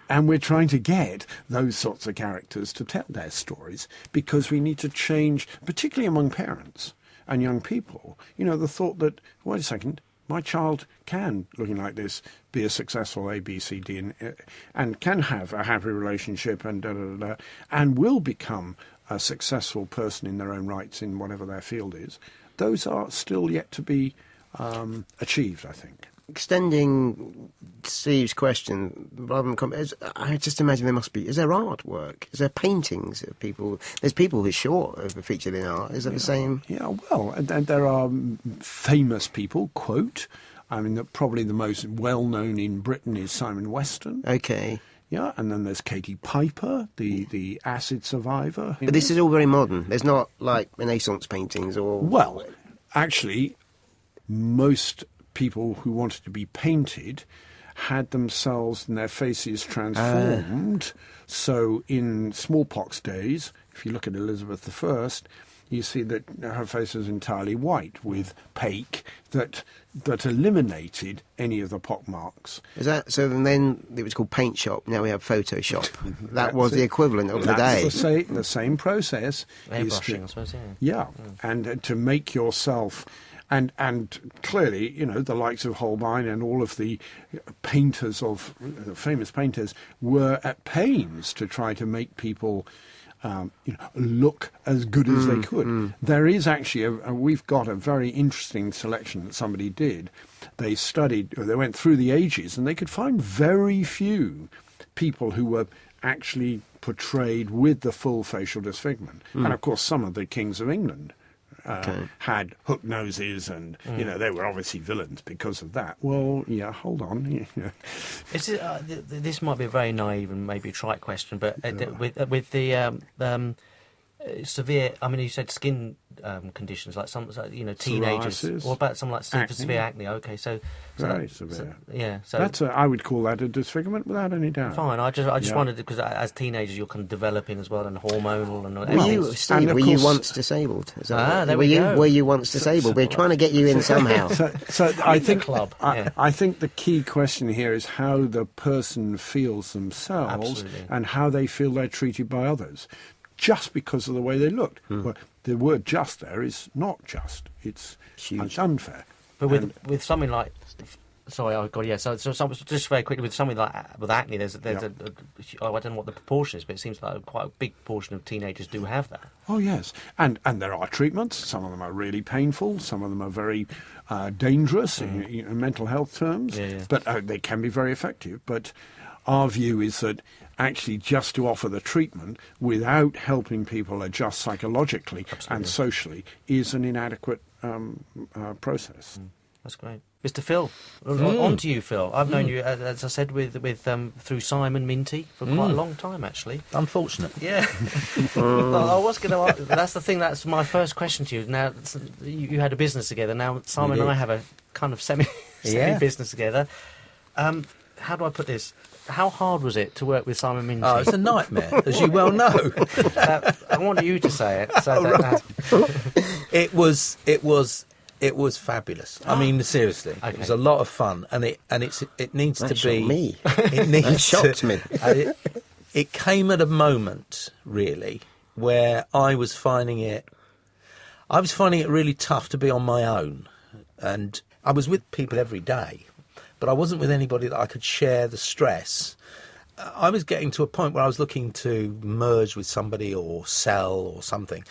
[SPEAKER 4] and we're trying to get those sorts of characters to tell their stories, because we need to change, particularly among parents and young people, the thought that, wait a second, my child can, looking like this, be a successful A, B, C, D, and can have a happy relationship and will become a successful person in their own rights in whatever their field is. Those are still yet to be achieved, I think.
[SPEAKER 2] Extending Steve's question, rather than I just imagine there must be. Is there artwork? Is there paintings of people? There's people who are sure of featured in art. Is that the same?
[SPEAKER 4] Yeah, well, and there are famous people. Quote, probably the most well-known in Britain is Simon Weston.
[SPEAKER 2] Okay.
[SPEAKER 4] Yeah, and then there's Katie Piper, the acid survivor.
[SPEAKER 2] But this is all very modern. There's not like Renaissance paintings or.
[SPEAKER 4] Well, actually, most people who wanted to be painted had themselves and their faces transformed. So in smallpox days, if you look at Elizabeth I, you see that her face was entirely white with pake that eliminated any of the pock marks.
[SPEAKER 2] Is that so? Then it was called paint shop. Now we have Photoshop. That was the equivalent of the day.
[SPEAKER 4] That's the same process.
[SPEAKER 3] Airbrushing, I suppose.
[SPEAKER 4] Yeah, and to make yourself. And clearly, the likes of Holbein and all of the painters of famous painters were at pains to try to make people, look as good as they could. There is actually we've got a very interesting selection that somebody did. They went through the ages, and they could find very few people who were actually portrayed with the full facial disfigurement. And of course, some of the kings of England. Had hook noses, and they were obviously villains because of that. Well, yeah, hold on.
[SPEAKER 3] This might be a very naive and maybe trite question, but with the severe, you said skin conditions like some, teenagers.
[SPEAKER 4] Psoriasis,
[SPEAKER 3] what about some like severe acne? Okay, so
[SPEAKER 4] very severe.
[SPEAKER 3] So
[SPEAKER 4] that's I would call that a disfigurement without any doubt.
[SPEAKER 3] Fine. I just wondered, because as teenagers you're kind of developing as well, and hormonal and
[SPEAKER 2] were you once disabled?
[SPEAKER 3] There we go.
[SPEAKER 2] Were you once disabled? We're trying to get you in somehow.
[SPEAKER 4] So I think
[SPEAKER 3] club.
[SPEAKER 4] I think the key question here is how the person feels themselves.
[SPEAKER 3] Absolutely.
[SPEAKER 4] And how they feel they're treated by others. Just because of the way they looked. Well, the word "just" there is not just; it's unfair.
[SPEAKER 3] But with something like, sorry, oh God, yeah. So just very quickly, with something like with acne, there's I don't know what the proportion is, but it seems like quite a big portion of teenagers do have that.
[SPEAKER 4] Oh yes, and there are treatments. Some of them are really painful. Some of them are very dangerous in mental health terms. But they can be very effective. But our view is that actually just to offer the treatment without helping people adjust psychologically and socially is an inadequate process.
[SPEAKER 3] That's great. Mr. Phil, on to you, Phil. I've known you, as I said, with through Simon Minty for quite a long time, actually.
[SPEAKER 5] Unfortunate.
[SPEAKER 3] Yeah. I was going to ask, that's the thing, that's my first question to you. Now, you had a business together. Now, Simon and I have a kind of semi-business together. How do I put this? How hard was it to work with Simon Minty?
[SPEAKER 5] Oh, it's a nightmare, as you well know.
[SPEAKER 3] I want you to say it. So
[SPEAKER 5] It was fabulous. Seriously,
[SPEAKER 3] Okay.
[SPEAKER 5] It was a lot of fun, and it needs
[SPEAKER 2] That
[SPEAKER 5] to be.
[SPEAKER 2] shocked me.
[SPEAKER 5] It needs
[SPEAKER 2] That shocked
[SPEAKER 5] to,
[SPEAKER 2] me.
[SPEAKER 5] It came at a moment, really, where I was finding it really tough to be on my own, and I was with people every day. But I wasn't with anybody that I could share the stress. I was getting to a point where I was looking to merge with somebody or sell or something.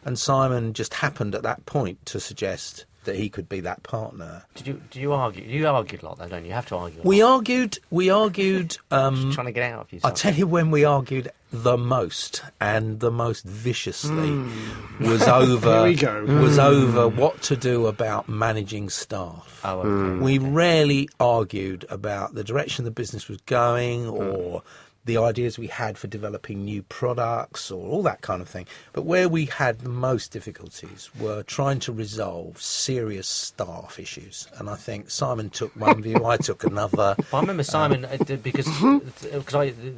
[SPEAKER 5] And Simon just happened at that point to suggest that he could be that partner.
[SPEAKER 3] Did you argue? You argued a lot, though, don't you? You have to argue.
[SPEAKER 5] We argued.
[SPEAKER 3] Just trying to get out of you.
[SPEAKER 5] I'll tell you when we argued the most, and the most viciously, was over.
[SPEAKER 4] Here we go.
[SPEAKER 5] Was over what to do about managing staff.
[SPEAKER 3] Oh, okay.
[SPEAKER 5] We rarely argued about the direction the business was going, or the ideas we had for developing new products, or all that kind of thing. But where we had the most difficulties were trying to resolve serious staff issues. And I think Simon took one view, I took another.
[SPEAKER 3] I remember Simon, because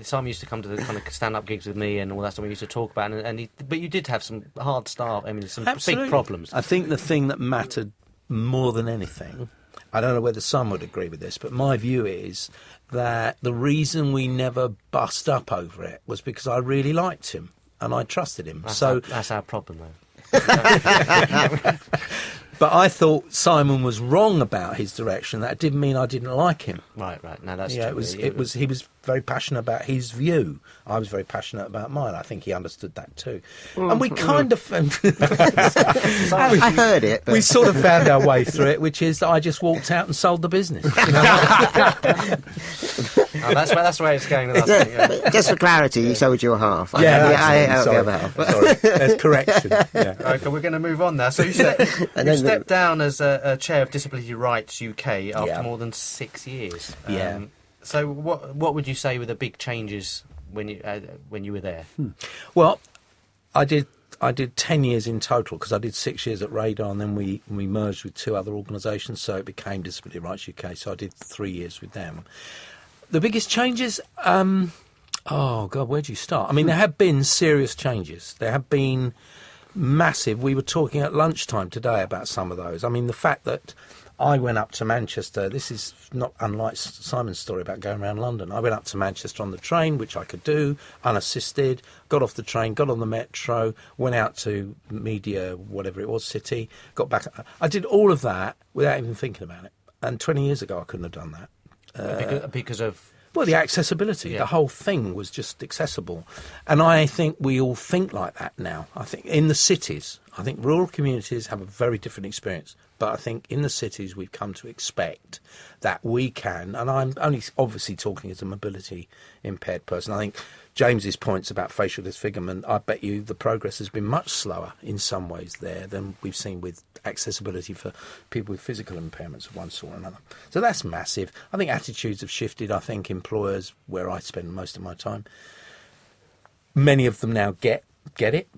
[SPEAKER 3] Simon used to come to the kind of stand-up gigs with me and all that stuff we used to talk about. But you did have some hard staff, some
[SPEAKER 5] Absolutely.
[SPEAKER 3] big problems.
[SPEAKER 5] I think the thing that mattered more than anything I don't know whether some would agree with this, but my view is that the reason we never bust up over it was because I really liked him and I trusted him.
[SPEAKER 3] That's our problem, though.
[SPEAKER 5] But I thought Simon was wrong about his direction. That didn't mean I didn't like him.
[SPEAKER 3] Right. No, that's
[SPEAKER 5] Yeah,
[SPEAKER 3] true.
[SPEAKER 5] he was very passionate about his view. I was very passionate about mine. I think he understood that too. And we kind of
[SPEAKER 2] I heard it. But...
[SPEAKER 5] we sort of found our way through it, which is that I just walked out and sold the business. You know?
[SPEAKER 3] That's where it's going. With us, yeah.
[SPEAKER 2] Just for clarity, you sold your half.
[SPEAKER 5] I
[SPEAKER 2] held the other half.
[SPEAKER 5] Sorry, there's correction. Yeah.
[SPEAKER 3] Okay, we're going to move on now. So you stepped down as a chair of Disability Rights UK after more than 6 years.
[SPEAKER 5] Yeah.
[SPEAKER 3] So what would you say were the big changes when you were there?
[SPEAKER 5] Well, I did 10 years in total because I did 6 years at Radar and then we merged with 2 other organisations, so it became Disability Rights UK. So I did 3 years with them. The biggest changes, oh God, where do you start? I mean, there have been serious changes. There have been massive. We were talking at lunchtime today about some of those. I mean, the fact that I went up to Manchester, this is not unlike Simon's story about going around London. I went up to Manchester on the train, which I could do, unassisted, got off the train, got on the metro, went out to Media, whatever it was, City, got back. I did all of that without even thinking about it. And 20 years ago, I couldn't have done that.
[SPEAKER 3] Because of...
[SPEAKER 5] Well, the accessibility.
[SPEAKER 3] Yeah.
[SPEAKER 5] The whole thing was just accessible. And I think we all think like that now. I think in the cities, I think rural communities have a very different experience. But I think in the cities we've come to expect that we can, and I'm only obviously talking as a mobility impaired person. I think James's points about facial disfigurement, I bet you the progress has been much slower in some ways there than we've seen with accessibility for people with physical impairments of one sort or another. So that's massive. I think attitudes have shifted. I think employers, where I spend most of my time, many of them now get it.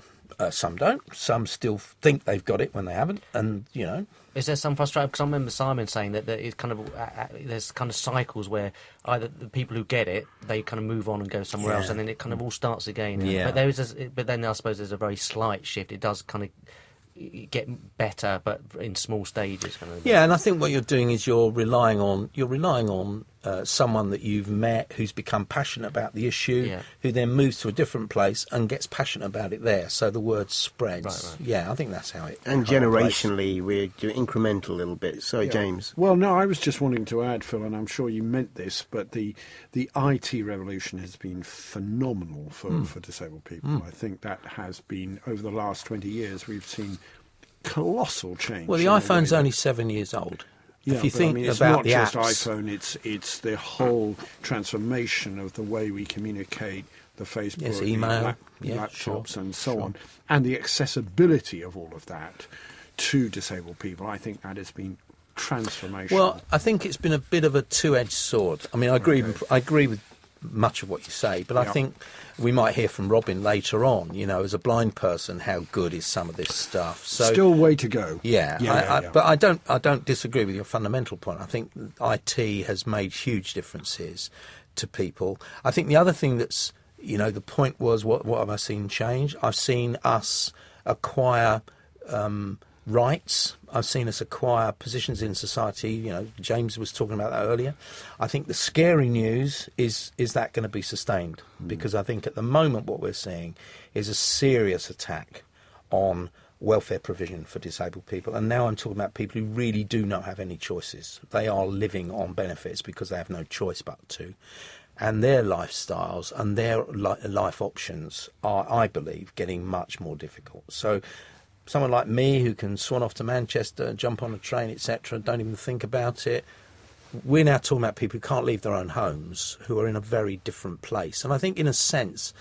[SPEAKER 5] Some don't. Some still think they've got it when they haven't. And, you know...
[SPEAKER 3] Is there some frustration? Because I remember Simon saying that it's kind of there's kind of cycles where either the people who get it, they kind of move on and go somewhere else, and then it kind of all starts again.
[SPEAKER 5] Yeah.
[SPEAKER 3] But then I suppose there's a very slight shift. It does kind of get better, but in small stages. Kind of.
[SPEAKER 5] Yeah, and I think what you're doing is you're relying on someone that you've met who's become passionate about the issue, who then moves to a different place and gets passionate about it there. So the word spreads. Right. Yeah, I think that's how it.
[SPEAKER 2] And generationally, we're doing incremental a little bit. Sorry, James.
[SPEAKER 4] Well, no, I was just wanting to add, Phil, and I'm sure you meant this, but the IT revolution has been phenomenal for disabled people. I think that has been, over the last 20 years, we've seen colossal change.
[SPEAKER 5] Well, the iPhone's only 7 years old.
[SPEAKER 4] Yeah,
[SPEAKER 5] if you think
[SPEAKER 4] it's
[SPEAKER 5] about
[SPEAKER 4] not
[SPEAKER 5] the
[SPEAKER 4] just
[SPEAKER 5] apps,
[SPEAKER 4] iPhone, it's the whole transformation of the way we communicate, the Facebook,
[SPEAKER 5] yes, email,
[SPEAKER 4] laptops and so on, and the accessibility of all of that to disabled people. I think that has been transformational.
[SPEAKER 5] Well, I think it's been a bit of a two-edged sword. I mean, I agree with much of what you say, but I think we might hear from Robin later on, you know, as a blind person, how good is some of this stuff. So
[SPEAKER 4] still way to go.
[SPEAKER 5] But I don't disagree with your fundamental point. I think IT has made huge differences to people. I think the other thing that's, you know, the point was, what have I seen change? I've seen us acquire rights. I've seen us acquire positions in society. You know, James was talking about that earlier. I think the scary news is that going to be sustained? Because I think at the moment what we're seeing is a serious attack on welfare provision for disabled people. And now I'm talking about people who really do not have any choices. They are living on benefits because they have no choice but to. And their lifestyles and their life options are, I believe, getting much more difficult. So someone like me who can swan off to Manchester, jump on a train, etc., don't even think about it. We're now talking about people who can't leave their own homes, who are in a very different place. And I think, in a sense,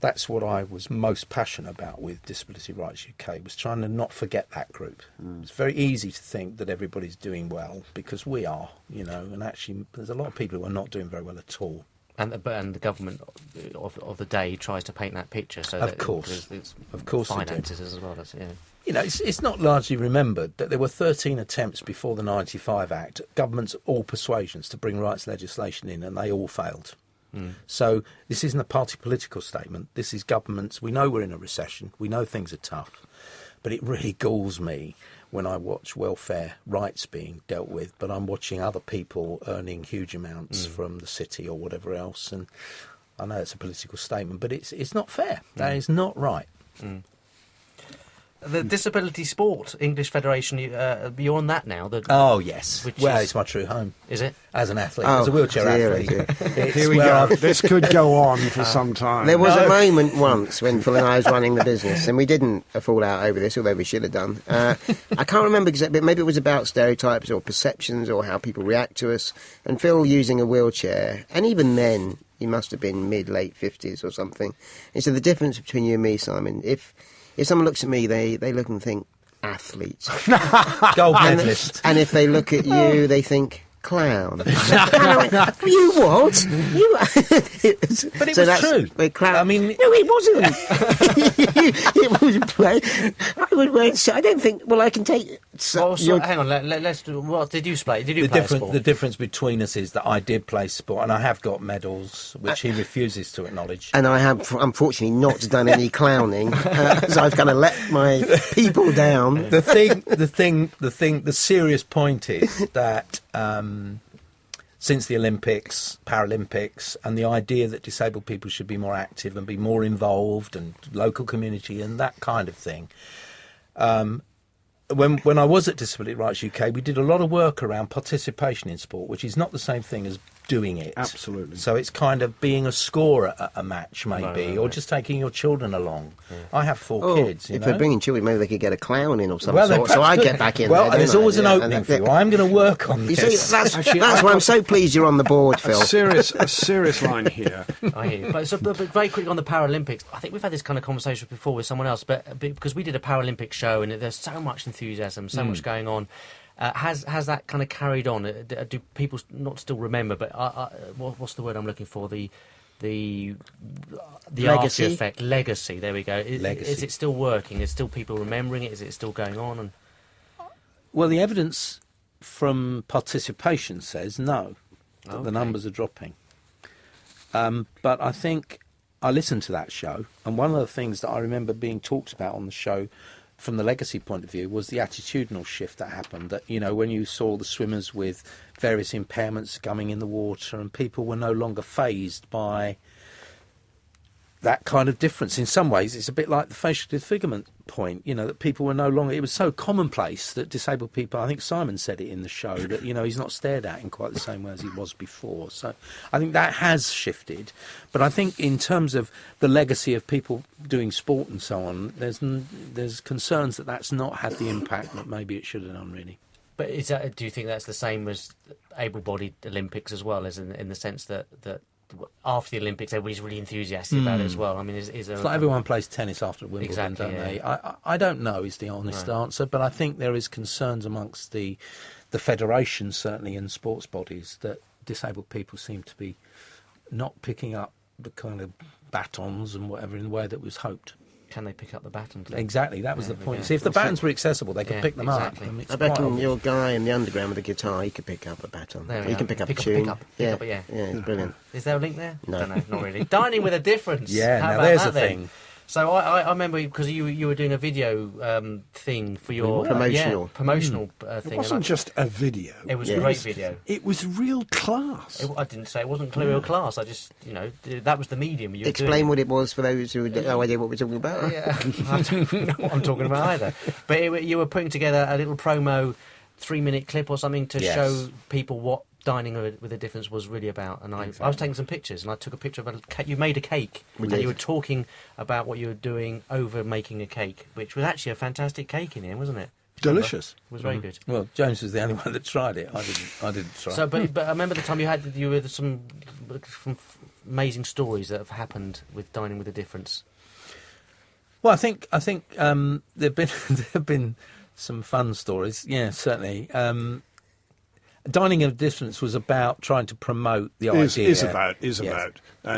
[SPEAKER 5] that's what I was most passionate about with Disability Rights UK, was trying to not forget that group. It's very easy to think that everybody's doing well, because we are, you know, and actually there's a lot of people who are not doing very well at all.
[SPEAKER 3] And the government of the day tries to paint that picture. So
[SPEAKER 5] of course,
[SPEAKER 3] finances as well.
[SPEAKER 5] You know, it's not largely remembered that there were 13 attempts before the 95 Act, governments of all persuasions, to bring rights legislation in, and they all failed. So this isn't a party political statement. This is governments. We know we're in a recession. We know things are tough. But it really galls me when I watch welfare rights being dealt with, but I'm watching other people earning huge amounts from the city or whatever else. And I know it's a political statement, but it's not fair. That is not right.
[SPEAKER 3] The Disability Sport English Federation, you're on that now.
[SPEAKER 5] Oh, yes. It's my true home.
[SPEAKER 3] Is it?
[SPEAKER 5] As an athlete, as a wheelchair athlete.
[SPEAKER 4] Here we go. This could go on for some time.
[SPEAKER 2] There was a moment once when Phil and I was running the business, and we didn't fall out over this, although we should have done. I can't remember exactly, but maybe it was about stereotypes or perceptions or how people react to us. And Phil using a wheelchair, and even then, he must have been late 50s or something. And so the difference between you and me, Simon, if someone looks at me, they look and think, athlete.
[SPEAKER 5] Gold medalist.
[SPEAKER 2] And if they look at you, they think, clown. You what?
[SPEAKER 5] But it was true. I mean,
[SPEAKER 2] no, it wasn't. It was play. I would wear. I don't think. Well, I can take.
[SPEAKER 3] Hang on. Let's do. What did you play? Did you play sport?
[SPEAKER 5] The difference between us is that I did play sport, and I have got medals, which he refuses to acknowledge.
[SPEAKER 2] And I have, unfortunately, not done any clowning, so I've kind of let my people down.
[SPEAKER 5] The serious point is that. Since the Olympics, Paralympics, and the idea that disabled people should be more active and be more involved, and local community and that kind of thing. When I was at Disability Rights UK, we did a lot of work around participation in sport, which is not the same thing as doing it.
[SPEAKER 4] Absolutely.
[SPEAKER 5] So it's kind of being a scorer at a match, maybe, or just taking your children along. Yeah. I have 4 kids.
[SPEAKER 2] If they're bringing children, maybe they could get a clown in or something. So I get back in.
[SPEAKER 5] Well, there's always an opening for you. I'm going to work on this.
[SPEAKER 2] You see, that's why I'm so pleased you're on the board, Phil.
[SPEAKER 4] A serious line here.
[SPEAKER 3] I hear you. But very quickly on the Paralympics, I think we've had this kind of conversation before with someone else, but because we did a Paralympic show and there's so much enthusiasm, so much going on. Has that kind of carried on? Do people not still remember? But what's the word I'm looking for? The
[SPEAKER 2] legacy
[SPEAKER 3] effect, legacy. There we go.
[SPEAKER 5] Legacy.
[SPEAKER 3] Is it still working? Is still people remembering it? Is it still going on?
[SPEAKER 5] Well, the evidence from participation says no. That the numbers are dropping. But I think I listened to that show, and one of the things that I remember being talked about on the show from the legacy point of view was the attitudinal shift that happened, that, you know, when you saw the swimmers with various impairments coming in the water and people were no longer fazed by that kind of difference. In some ways, it's a bit like the facial disfigurement point, you know, that people were no longer... It was so commonplace that disabled people... I think Simon said it in the show, that, you know, he's not stared at in quite the same way as he was before. So I think that has shifted. But I think in terms of the legacy of people doing sport and so on, there's concerns that that's not had the impact that maybe it should have done, really.
[SPEAKER 3] But do you think that's the same as able-bodied Olympics as well, as in the sense that after the Olympics, everybody's really enthusiastic about it as well? I mean, is there...
[SPEAKER 5] It's like everyone plays tennis after Wimbledon,
[SPEAKER 3] exactly,
[SPEAKER 5] don't they? I don't know is the honest answer, but I think there is concerns amongst the federations, certainly, and sports bodies, that disabled people seem to be not picking up the kind of batons and whatever in the way that was hoped.
[SPEAKER 3] Can they pick up the batons?
[SPEAKER 5] Exactly, that was the point. See, if the batons were accessible, they could pick them up.
[SPEAKER 2] I reckon your guy in the underground with the guitar, he could pick up a baton. He can pick up a tune.
[SPEAKER 3] Yeah,
[SPEAKER 2] it's brilliant.
[SPEAKER 3] Is there a link there?
[SPEAKER 2] No.
[SPEAKER 3] Don't know, not really. Dining with a difference.
[SPEAKER 5] Yeah,
[SPEAKER 3] How
[SPEAKER 5] now
[SPEAKER 3] about
[SPEAKER 5] there's
[SPEAKER 3] that
[SPEAKER 5] a
[SPEAKER 3] then?
[SPEAKER 5] thing.
[SPEAKER 3] So I remember, because you were doing a video thing for your...
[SPEAKER 2] Promotional.
[SPEAKER 3] Promotional thing.
[SPEAKER 4] It wasn't just a video.
[SPEAKER 3] It was a great video.
[SPEAKER 4] It was real class.
[SPEAKER 3] I didn't say it wasn't real class. I just, that was the medium you were
[SPEAKER 2] Explain
[SPEAKER 3] doing.
[SPEAKER 2] what it was for those who had no idea what we're talking about.
[SPEAKER 3] Yeah, I don't know what I'm talking about either. But you were putting together a little promo 3-minute clip or something to show people what Dining with a Difference was really about. And I was taking some pictures, and I took a picture of you made a cake, and you were talking about what you were doing over making a cake, which was actually a fantastic cake in here, wasn't it?
[SPEAKER 4] Delicious.
[SPEAKER 3] It was very good.
[SPEAKER 5] Well, James was the only one that tried it. I didn't try.
[SPEAKER 3] So, but I remember the time you were some amazing stories that have happened with Dining with a Difference.
[SPEAKER 5] Well, I think there've been some fun stories. Yeah, certainly. Dining with a Difference was about trying to promote the idea.
[SPEAKER 4] Is about.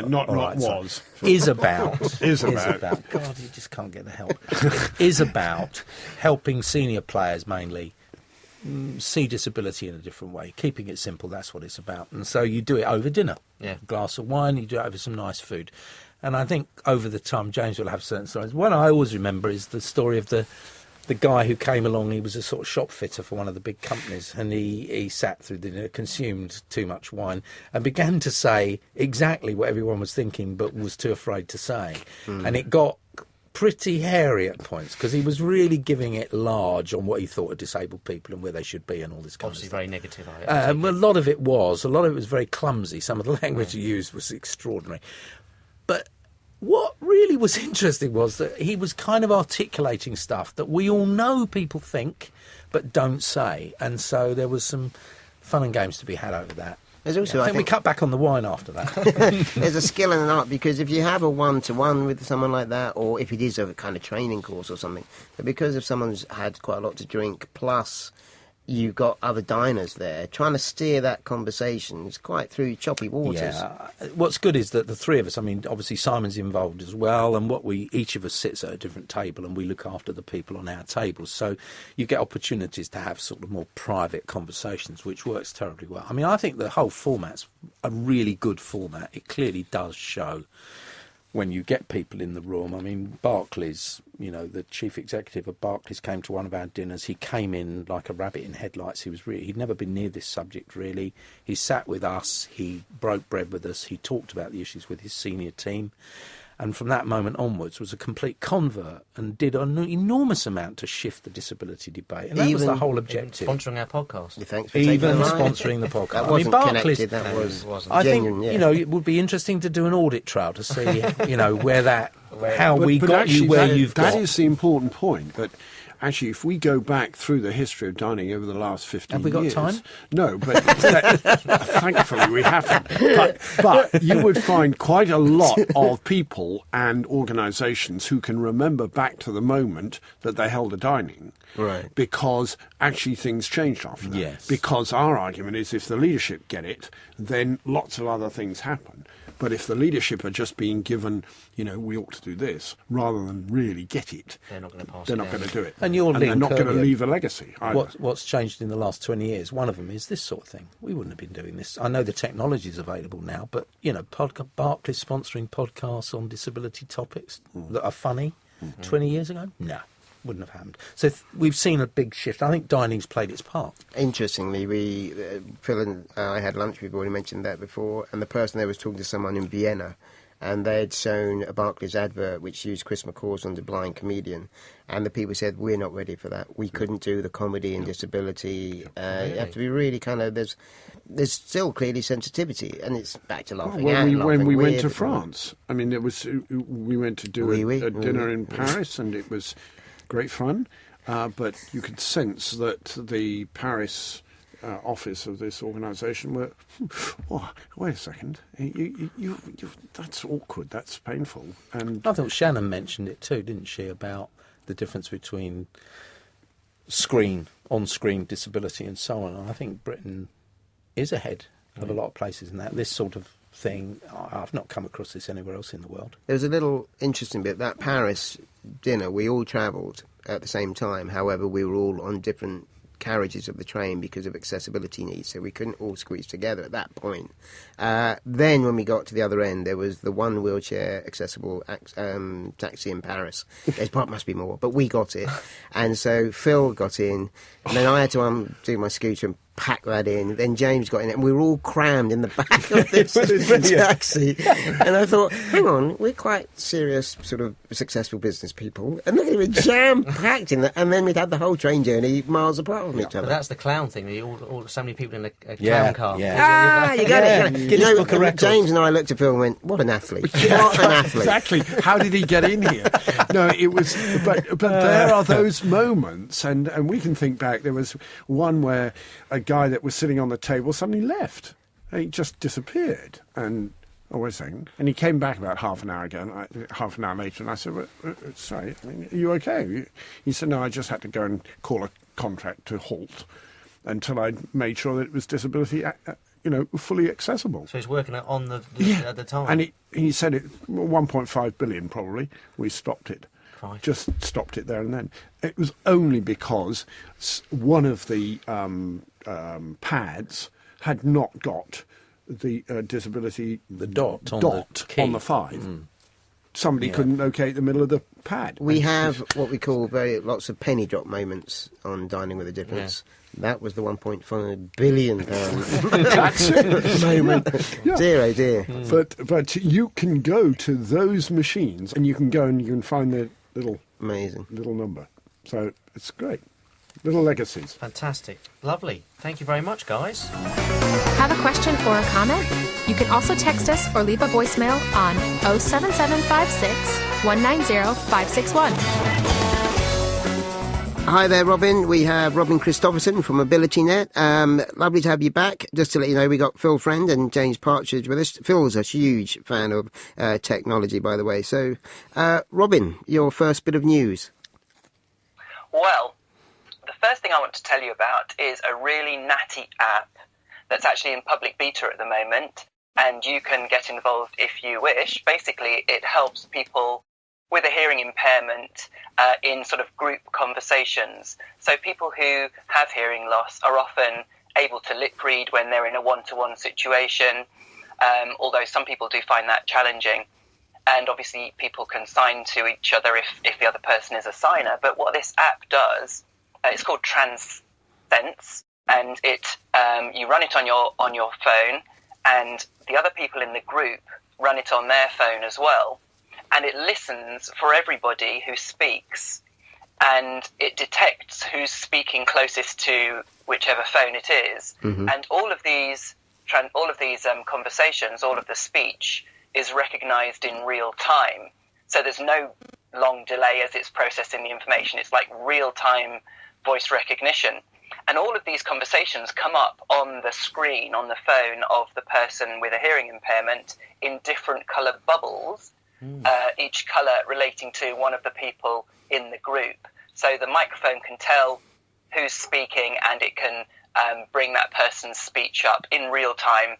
[SPEAKER 4] Not
[SPEAKER 5] right,
[SPEAKER 4] was.
[SPEAKER 5] Is about.
[SPEAKER 4] Is about.
[SPEAKER 5] God, you just can't get the help. Is about helping senior players mainly see disability in a different way. Keeping it simple, that's what it's about. And so you do it over dinner. Yeah. A glass of wine, you do it over some nice food. And I think over the time, James will have certain stories. One I always remember is the story of the the guy who came along, he was a sort of shop fitter for one of the big companies, and he sat through dinner, consumed too much wine, and began to say exactly what everyone was thinking but was too afraid to say. And it got pretty hairy at points, because he was really giving it large on what he thought of disabled people and where they should be and all this kind
[SPEAKER 3] Obviously
[SPEAKER 5] of stuff.
[SPEAKER 3] very negative.
[SPEAKER 5] A lot of it was very clumsy. Some of the language he used was extraordinary. But what really was interesting was that he was kind of articulating stuff that we all know people think but don't say. And so there was some fun and games to be had over that.
[SPEAKER 2] There's also,
[SPEAKER 5] I think we cut back on the wine after that.
[SPEAKER 2] there's a skill and an art, because if you have a one-to-one with someone like that, or if it is a kind of training course or something, but because if someone's had quite a lot to drink, plus you've got other diners there, trying to steer that conversation is quite through choppy waters.
[SPEAKER 5] Yeah. What's good is that the three of us, I mean, obviously Simon's involved as well, and each of us sits at a different table and we look after the people on our tables. So you get opportunities to have sort of more private conversations, which works terribly well. I mean, I think the whole format's a really good format. It clearly does show when you get people in the room. I mean, Barclays, the chief executive of Barclays came to one of our dinners. He came in like a rabbit in headlights. He'd never been near this subject, really. He sat with us. He broke bread with us. He talked about the issues with his senior team. And from that moment onwards was a complete convert and did an enormous amount to shift the disability debate. And that was the whole objective.
[SPEAKER 3] Sponsoring our podcast.
[SPEAKER 2] Thanks for taking the line.
[SPEAKER 5] Sponsoring the podcast.
[SPEAKER 2] That wasn't connected, that was
[SPEAKER 5] I
[SPEAKER 2] genuine,
[SPEAKER 5] think,
[SPEAKER 2] yeah.
[SPEAKER 5] it would be interesting to do an audit trail to see, where that, how we
[SPEAKER 4] But
[SPEAKER 5] got
[SPEAKER 4] actually,
[SPEAKER 5] you where you've got.
[SPEAKER 4] That is the important point, that actually, if we go back through the history of dining over the last 15 years...
[SPEAKER 5] Have we got time?
[SPEAKER 4] No, but thankfully we haven't. But you would find quite a lot of people and organisations who can remember back to the moment that they held a dining.
[SPEAKER 2] Right.
[SPEAKER 4] Because actually things changed after that.
[SPEAKER 5] Yes.
[SPEAKER 4] Because our argument is if the leadership get it, then lots of other things happen. But if the leadership are just being given, we ought to do this, rather than really get it,
[SPEAKER 3] They're not going to pass
[SPEAKER 4] they're
[SPEAKER 3] it
[SPEAKER 4] not
[SPEAKER 3] down.
[SPEAKER 4] going to do it.
[SPEAKER 5] And your
[SPEAKER 4] they're
[SPEAKER 5] link
[SPEAKER 4] not going to
[SPEAKER 5] earlier,
[SPEAKER 4] leave a legacy either.
[SPEAKER 5] What's changed in the last 20 years? One of them is this sort of thing. We wouldn't have been doing this. I know the technology is available now, but, Barclays sponsoring podcasts on disability topics that are funny 20 years ago? No. Wouldn't have happened. So we've seen a big shift. I think dining's played its part.
[SPEAKER 2] Interestingly, Phil and I had lunch, we've already mentioned that before, and the person there was talking to someone in Vienna, and they had shown a Barclays advert which used Chris McCaw's on The Blind Comedian, and the people said, we're not ready for that. We couldn't do the comedy and disability. You have to be really kind of... There's still clearly sensitivity, and it's back to laughing
[SPEAKER 4] When we went
[SPEAKER 2] weird,
[SPEAKER 4] to France, I mean, we went to do a dinner in Paris, and it was great fun, but you could sense that the Paris office of this organisation were, wait a second, you, that's awkward, that's painful. And
[SPEAKER 5] I thought Shannon mentioned it too, didn't she, about the difference between on-screen disability and so on. And I think Britain is ahead of a lot of places in that. This sort of thing, I've not come across this anywhere else in the world.
[SPEAKER 2] There was a little interesting bit, that Paris dinner, we all travelled at the same time. However, we were all on different carriages of the train because of accessibility needs, so we couldn't all squeeze together at that point. Then when we got to the other end, there was the one wheelchair accessible taxi in Paris. There must be more, but we got it. And so Phil got in, and then I had to undo my scooter and pack that in. Then James got in, and we were all crammed in the back of this taxi. And I thought, hang on, we're quite serious, sort of successful business people, and then we were jam-packed in that. And then we'd had the whole train journey miles apart from each
[SPEAKER 3] But
[SPEAKER 2] other.
[SPEAKER 3] that's the clown thing. So many people in a clown car.
[SPEAKER 2] Ah, you got it.
[SPEAKER 5] Guinness Book of Records.
[SPEAKER 2] James and I looked at Phil and went, what an athlete. What an athlete.
[SPEAKER 4] Exactly. How did he get in here? No, it was... But there are those moments, and we can think back. There was one where a guy that was sitting on the table suddenly left. He just disappeared. And... Oh, wait a second. And he came back about half an hour later, and I said, sorry, are you okay? He said, no, I just had to go and call a contract to halt until I made sure that it was disability, fully accessible.
[SPEAKER 3] So he's working on at the time.
[SPEAKER 4] And he said it 1.5 billion probably. We stopped it.
[SPEAKER 3] Christ.
[SPEAKER 4] Just stopped it there and then. It was only because one of the pads had not got the disability
[SPEAKER 5] The dot on the key.
[SPEAKER 4] on the 5. somebody couldn't locate the middle of the pad.
[SPEAKER 2] We have what we call lots of penny drop moments on Dining with a Difference. That was the £1.5 billion
[SPEAKER 4] That's it.
[SPEAKER 2] moment.
[SPEAKER 4] Yeah.
[SPEAKER 2] Dear, oh dear.
[SPEAKER 4] But you can go to those machines and you can go and you can find the little
[SPEAKER 2] Amazing.
[SPEAKER 4] number. So it's great. Little legacies.
[SPEAKER 3] Fantastic. Lovely. Thank you very much, guys.
[SPEAKER 1] Have a question or a comment? You can also text us or leave a voicemail on 07756 190 561.
[SPEAKER 2] Hi there, Robin. We have Robin Christopherson from AbilityNet. Lovely to have you back. Just to let you know, we got Phil Friend and James Partridge with us. Phil's a huge fan of technology, by the way. So, Robin, your first bit of news.
[SPEAKER 7] Well, the first thing I want to tell you about is a really natty app that's actually in public beta at the moment, and you can get involved if you wish. Basically, it helps people with a hearing impairment in sort of group conversations. So people who have hearing loss are often able to lip read when they're in a one-to-one situation, although some people do find that challenging. And obviously people can sign to each other if the other person is a signer. But what this app does, it's called TransSense, and you run it on your phone, and the other people in the group run it on their phone as well. And it listens for everybody who speaks, and it detects who's speaking closest to whichever phone it is. Mm-hmm. And all of these conversations, all of the speech, is recognised in real time. So there's no long delay as it's processing the information. It's like real-time voice recognition. And all of these conversations come up on the screen, on the phone of the person with a hearing impairment in different coloured bubbles, each colour relating to one of the people in the group. So the microphone can tell who's speaking, and it can bring that person's speech up in real time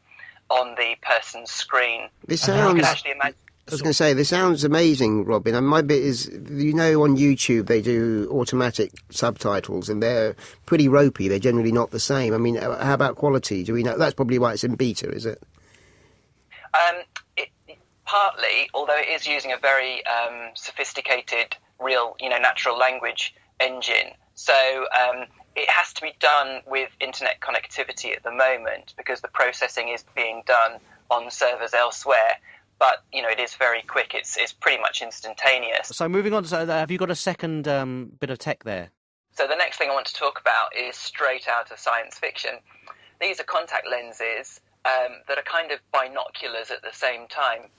[SPEAKER 7] on the person's screen.
[SPEAKER 2] This sounds...
[SPEAKER 7] You can actually imagine...
[SPEAKER 2] I was going to say, this sounds amazing, Robin. And my bit is, on YouTube they do automatic subtitles, and they're pretty ropey. They're generally not the same. I mean, how about quality? Do we know? That's probably why it's in beta, is it?
[SPEAKER 7] Partly, although it is using a very sophisticated, real, natural language engine. So it has to be done with internet connectivity at the moment, because the processing is being done on servers elsewhere. But, it is very quick. It's pretty much instantaneous.
[SPEAKER 3] So moving on, have you got a second bit of tech there?
[SPEAKER 7] So the next thing I want to talk about is straight out of science fiction. These are contact lenses that are kind of binoculars at the same time.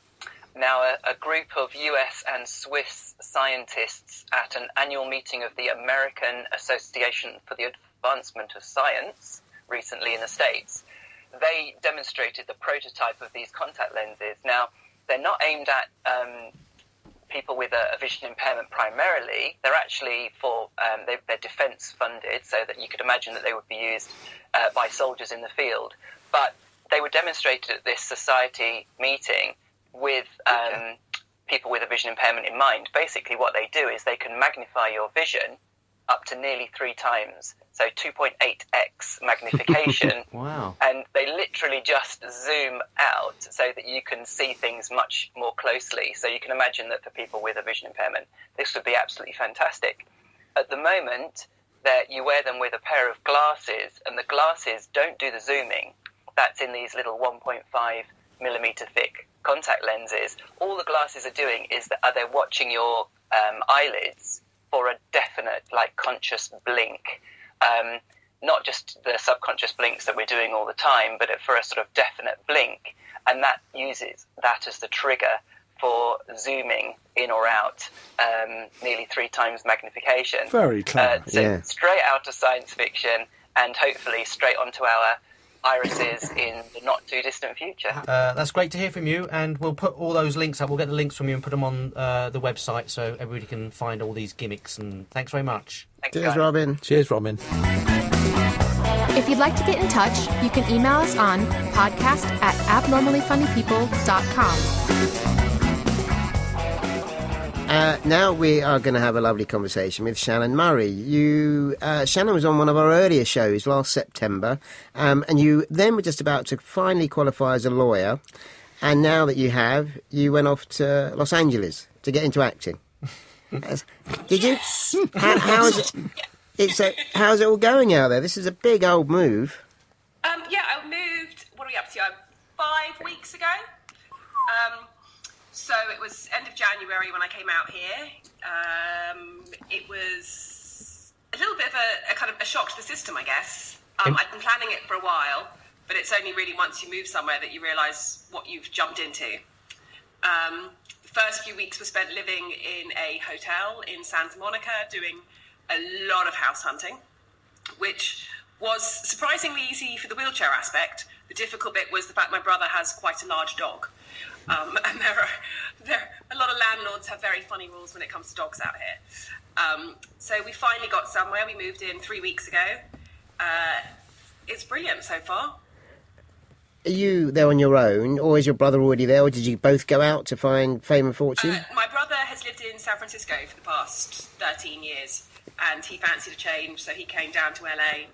[SPEAKER 7] Now, a group of US and Swiss scientists at an annual meeting of the American Association for the Advancement of Science recently in the States, they demonstrated the prototype of these contact lenses. Now, they're not aimed at people with a vision impairment primarily. They're actually they're defence funded, so that you could imagine that they would be used by soldiers in the field. But they were demonstrated at this society meeting with people with a vision impairment in mind. Basically what they do is they can magnify your vision up to nearly 3 times, so 2.8x magnification.
[SPEAKER 3] Wow.
[SPEAKER 7] And they literally just zoom out so that you can see things much more closely. So you can imagine that for people with a vision impairment, this would be absolutely fantastic. At the moment, you wear them with a pair of glasses, and the glasses don't do the zooming. That's in these little 1.5 millimeter thick contact lenses. All the glasses are doing is that they're watching your eyelids for a definite, conscious blink. Not just the subconscious blinks that we're doing all the time, but for a sort of definite blink. And that uses that as the trigger for zooming in or out, nearly 3 times magnification.
[SPEAKER 4] Very clever.
[SPEAKER 7] So straight out of science fiction, and hopefully straight onto our irises in the not too distant future.
[SPEAKER 3] That's great to hear from you, and we'll put all those links up. We'll get the links from you and put them on the website so everybody can find all these gimmicks. And thanks very much.
[SPEAKER 7] Thanks,
[SPEAKER 2] Cheers,
[SPEAKER 7] guys.
[SPEAKER 2] Robin.
[SPEAKER 5] Cheers, Robin.
[SPEAKER 1] If you'd like to get in touch, you can email us on podcast@abnormallyfunnypeople.com.
[SPEAKER 2] Now we are going to have a lovely conversation with Shannon Murray. Shannon was on one of our earlier shows last September, and you then were just about to finally qualify as a lawyer. And now that you have, you went off to Los Angeles to get into acting. Did you? How's it? How's it all going out there? This is a big old move.
[SPEAKER 8] Yeah, I moved. What are we up to? 5 weeks ago. So it was end of January when I came out here. It was a little bit of a kind of a shock to the system, I guess. I'd been planning it for a while, but it's only really once you move somewhere that you realise what you've jumped into. The first few weeks were spent living in a hotel in Santa Monica, doing a lot of house hunting, which was surprisingly easy for the wheelchair aspect. The difficult bit was the fact my brother has quite a large dog. And a lot of landlords have very funny rules when it comes to dogs out here. So we finally got somewhere. We moved in 3 weeks ago. It's brilliant so far.
[SPEAKER 2] Are you there on your own, or is your brother already there, or did you both go out to find fame and fortune?
[SPEAKER 8] My brother has lived in San Francisco for the past 13 years, and he fancied a change, so he came down to LA.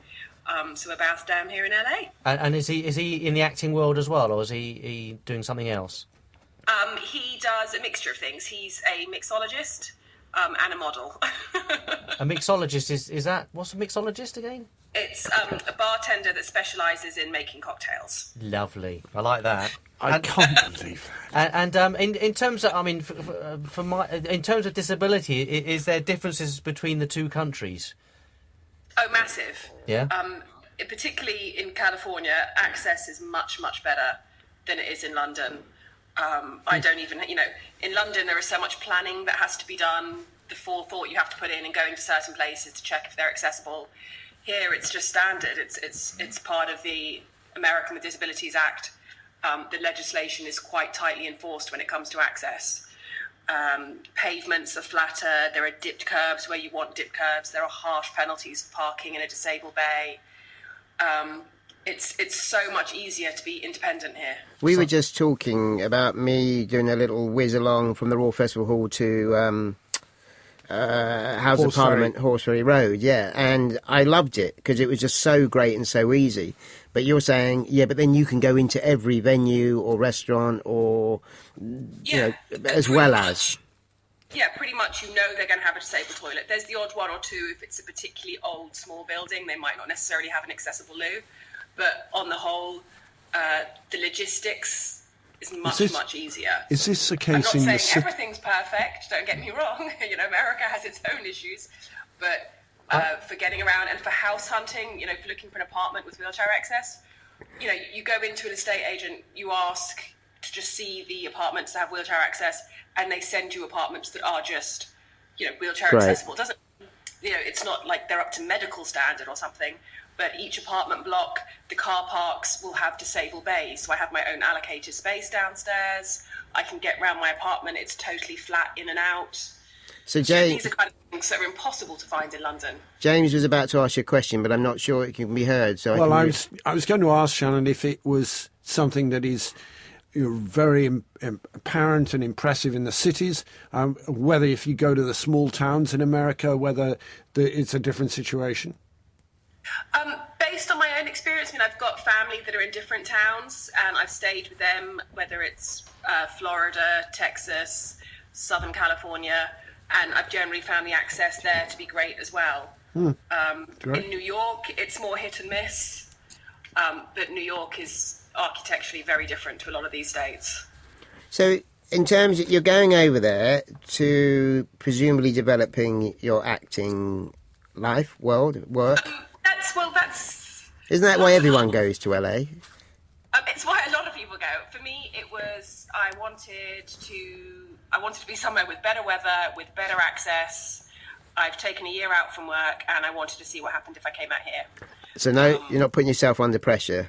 [SPEAKER 8] So we're both down here in LA.
[SPEAKER 3] And is he in the acting world as well, or is he doing something else?
[SPEAKER 8] He does a mixture of things. He's a mixologist and a model.
[SPEAKER 3] A mixologist is that? What's a mixologist again?
[SPEAKER 8] It's a bartender that specialises in making cocktails.
[SPEAKER 3] Lovely, I like that.
[SPEAKER 4] I can't believe that.
[SPEAKER 3] And in terms of, I mean, in terms of disability, is there differences between the two countries?
[SPEAKER 8] Oh, massive.
[SPEAKER 3] Yeah.
[SPEAKER 8] Particularly in California, access is much, much better than it is in London. I don't even, in London there is so much planning that has to be done, the forethought you have to put in and going to certain places to check if they're accessible. Here it's just standard. It's part of the American with Disabilities Act. The legislation is quite tightly enforced when it comes to access. Pavements are flatter. There are dipped curbs where you want dipped curbs. There are harsh penalties for parking in a disabled bay. It's so much easier to be independent here.
[SPEAKER 2] We were just talking about me doing a little whiz along from the Royal Festival Hall to House of Parliament, Horseferry Road, yeah, and I loved it because it was just so great and so easy. But you're saying, yeah, but then you can go into every venue or restaurant or, as well as.
[SPEAKER 8] Yeah, pretty much. They're going to have a disabled toilet. There's the odd one or two if it's a particularly old, small building. They might not necessarily have an accessible loo. But on the whole, the logistics is much easier.
[SPEAKER 4] Is this a case in the
[SPEAKER 8] I'm not saying
[SPEAKER 4] city?
[SPEAKER 8] everything's perfect, don't get me wrong. America has its own issues. But for getting around and for house hunting, for looking for an apartment with wheelchair access, you go into an estate agent, you ask to just see the apartments that have wheelchair access, and they send you apartments that are just, wheelchair accessible. It doesn't, it's not like they're up to medical standard or something. But each apartment block, the car parks will have disabled bays. So I have my own allocated space downstairs. I can get around my apartment. It's totally flat in and out.
[SPEAKER 2] So James,
[SPEAKER 8] these are kind of things that are impossible to find in London.
[SPEAKER 2] James was about to ask you a question, but I'm not sure it can be heard. So
[SPEAKER 4] I was going to ask Shannon if it was something that is very apparent and impressive in the cities, whether if you go to the small towns in America, whether it's a different situation.
[SPEAKER 8] Based on my own experience, I've got family that are in different towns and I've stayed with them, whether it's Florida, Texas, Southern California, and I've generally found the access there to be great as well. In New York, it's more hit and miss, but New York is architecturally very different to a lot of these states. So
[SPEAKER 2] in terms of, you're going over there to presumably developing your acting life, work? Isn't that why everyone goes to LA?
[SPEAKER 8] It's why a lot of people go. For me, it was I wanted to be somewhere with better weather, with better access. I've taken a year out from work, and I wanted to see what happened if I came out here.
[SPEAKER 2] So no, you're not putting yourself under pressure.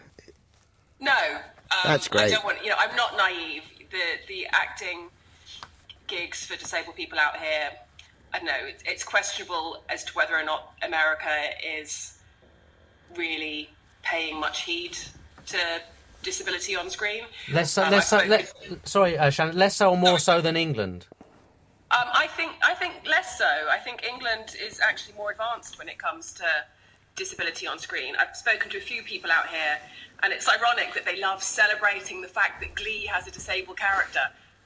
[SPEAKER 8] No,
[SPEAKER 2] that's great.
[SPEAKER 8] I don't want. I'm not naive. The acting gigs for disabled people out here, I don't know. It's questionable as to whether or not America is really paying much heed to disability on screen.
[SPEAKER 3] Less so, Shannon, less so or more so than England?
[SPEAKER 8] I think less so. I think England is actually more advanced when it comes to disability on screen. I've spoken to a few people out here, and it's ironic that they love celebrating the fact that Glee has a disabled character.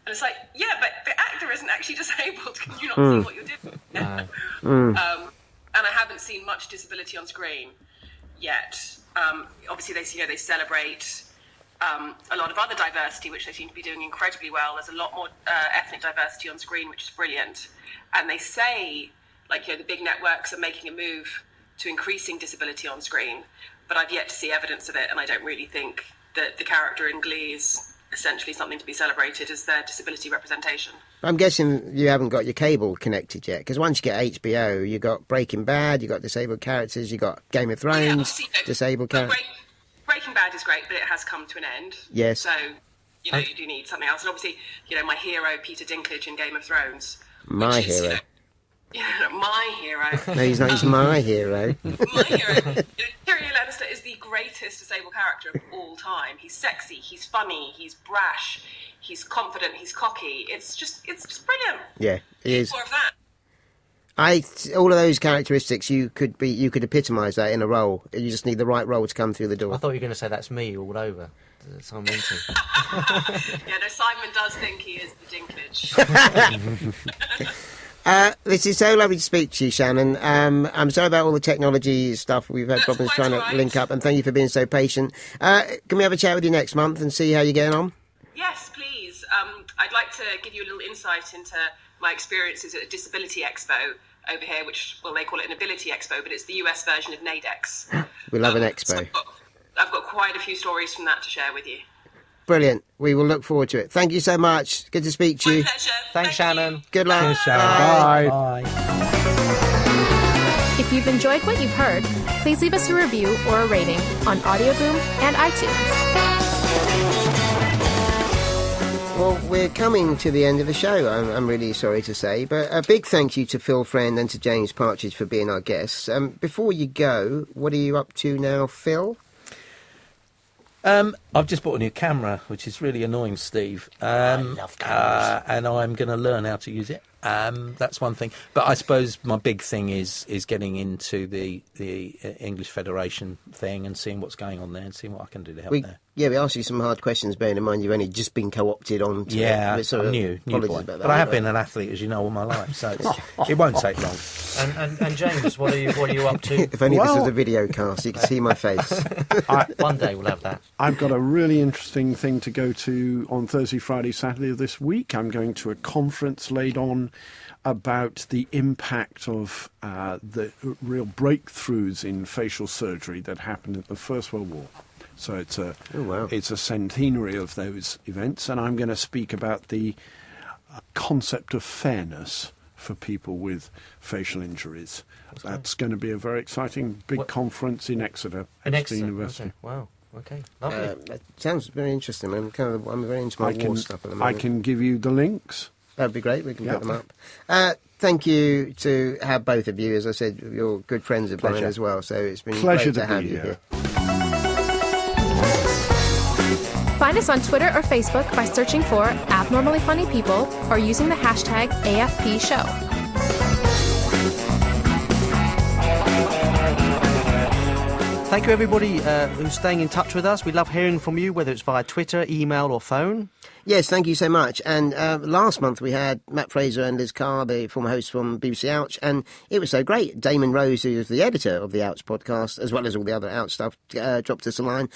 [SPEAKER 8] And it's like, yeah, but the actor isn't actually disabled. Can you not see what you're doing? And I haven't seen much disability on screen yet. Obviously, they celebrate a lot of other diversity, which they seem to be doing incredibly well. There's a lot more ethnic diversity on screen, which is brilliant. And they say, the big networks are making a move to increasing disability on screen, but I've yet to see evidence of it, and I don't really think that the character in Glee is essentially something to be celebrated as their disability representation.
[SPEAKER 2] I'm guessing you haven't got your cable connected yet, because once you get HBO, you've got Breaking Bad, you've got disabled characters, you've got Game of Thrones, disabled characters.
[SPEAKER 8] Breaking Bad is great, but it has come to an end.
[SPEAKER 2] Yes.
[SPEAKER 8] So, you do need something else. And obviously, my hero, Peter Dinklage in Game of Thrones.
[SPEAKER 2] My hero.
[SPEAKER 8] My hero.
[SPEAKER 2] No, he's not. He's my hero.
[SPEAKER 8] My hero. Tyrion Lannister is the greatest disabled character of all time. He's sexy, he's funny, he's brash, he's confident, he's cocky. It's just brilliant.
[SPEAKER 2] Yeah, he is.
[SPEAKER 8] More of that.
[SPEAKER 2] All of those characteristics, you could epitomise that in a role. You just need the right role to come through the door.
[SPEAKER 3] I thought you were going to say that's me all over. Simon Minty.
[SPEAKER 8] Simon does think he is the Dinklage.
[SPEAKER 2] This is so lovely to speak to you, Shannon. I'm sorry about all the technology stuff. We've had problems trying to link up, and thank you for being so patient. Can we have a chat with you next month and see how you're getting on?
[SPEAKER 8] Yes, please. I'd like to give you a little insight into my experiences at a Disability Expo over here, which, they call it an Ability Expo, but it's the US version of NAIDEX.
[SPEAKER 2] We love an expo.
[SPEAKER 8] So I've got quite a few stories from that to share with you.
[SPEAKER 2] Brilliant. We will look forward to it. Thank you so much. Good to speak to you.
[SPEAKER 8] My pleasure.
[SPEAKER 3] Thanks, Shannon.
[SPEAKER 8] You.
[SPEAKER 2] Good luck.
[SPEAKER 5] Cheers, Shannon. Bye.
[SPEAKER 1] If you've enjoyed what you've heard, please leave us a review or a rating on Audioboom and iTunes.
[SPEAKER 2] Well, we're coming to the end of the show, I'm really sorry to say, but a big thank you to Phil Friend and to James Partridge for being our guests. Before you go, what are you up to now, Phil?
[SPEAKER 5] I've just bought a new camera, which is really annoying, Steve.
[SPEAKER 3] I love cameras.
[SPEAKER 5] And I'm going to learn how to use it. That's one thing. But I suppose my big thing is getting into the English Federation thing and seeing what's going on there and seeing what I can do to help there.
[SPEAKER 2] Yeah, we asked you some hard questions, bearing in mind you've only just been co-opted on.
[SPEAKER 5] I'm new boy.
[SPEAKER 2] About that,
[SPEAKER 5] but I have been an athlete, as you know, all my life, so it won't take long.
[SPEAKER 3] And James, what are you up to?
[SPEAKER 2] If only this was a video cast, you could see my face.
[SPEAKER 3] One day we'll have that.
[SPEAKER 4] I've got a really interesting thing to go to on Thursday, Friday, Saturday of this week. I'm going to a conference laid on about the impact of the real breakthroughs in facial surgery that happened at the First World War. So it's a centenary of those events, and I'm going to speak about the concept of fairness for people with facial injuries. That's going to be a very exciting big conference in Exeter, University.
[SPEAKER 3] Okay. Wow. Okay. Lovely.
[SPEAKER 2] That sounds very interesting. I'm very into my war stuff at the moment.
[SPEAKER 4] I can give you the links.
[SPEAKER 2] That'd be great. We can put them up. Thank you to have both of you. As I said, you're good friends of mine as well, so it's been
[SPEAKER 4] Pleasure
[SPEAKER 2] great to have
[SPEAKER 4] be
[SPEAKER 2] you here.
[SPEAKER 1] Find us on Twitter or Facebook by searching for Abnormally Funny People or using the hashtag AFP Show.
[SPEAKER 3] Thank you, everybody who's staying in touch with us. We love hearing from you, whether it's via Twitter, email or phone.
[SPEAKER 2] Yes, thank you so much. And last month we had Matt Fraser and Liz Carr, the former hosts from BBC Ouch, and it was so great. Damon Rose, who is the editor of the Ouch podcast, as well as all the other Ouch stuff, dropped us a line.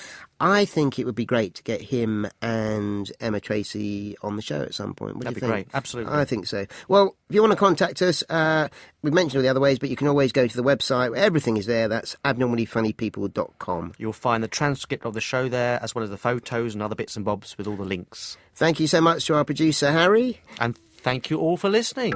[SPEAKER 2] I think it would be great to get him and Emma Tracy on the show at some point. What do you think?
[SPEAKER 3] That'd be great, absolutely.
[SPEAKER 2] I think so. Well, if you want to contact us, we've mentioned all the other ways, but you can always go to the website. Everything is there. That's abnormallyfunnypeople.com.
[SPEAKER 3] You'll find the transcript of the show there, as well as the photos and other bits and bobs with all the links.
[SPEAKER 2] Thank you so much to our producer, Harry.
[SPEAKER 3] And thank you all for listening.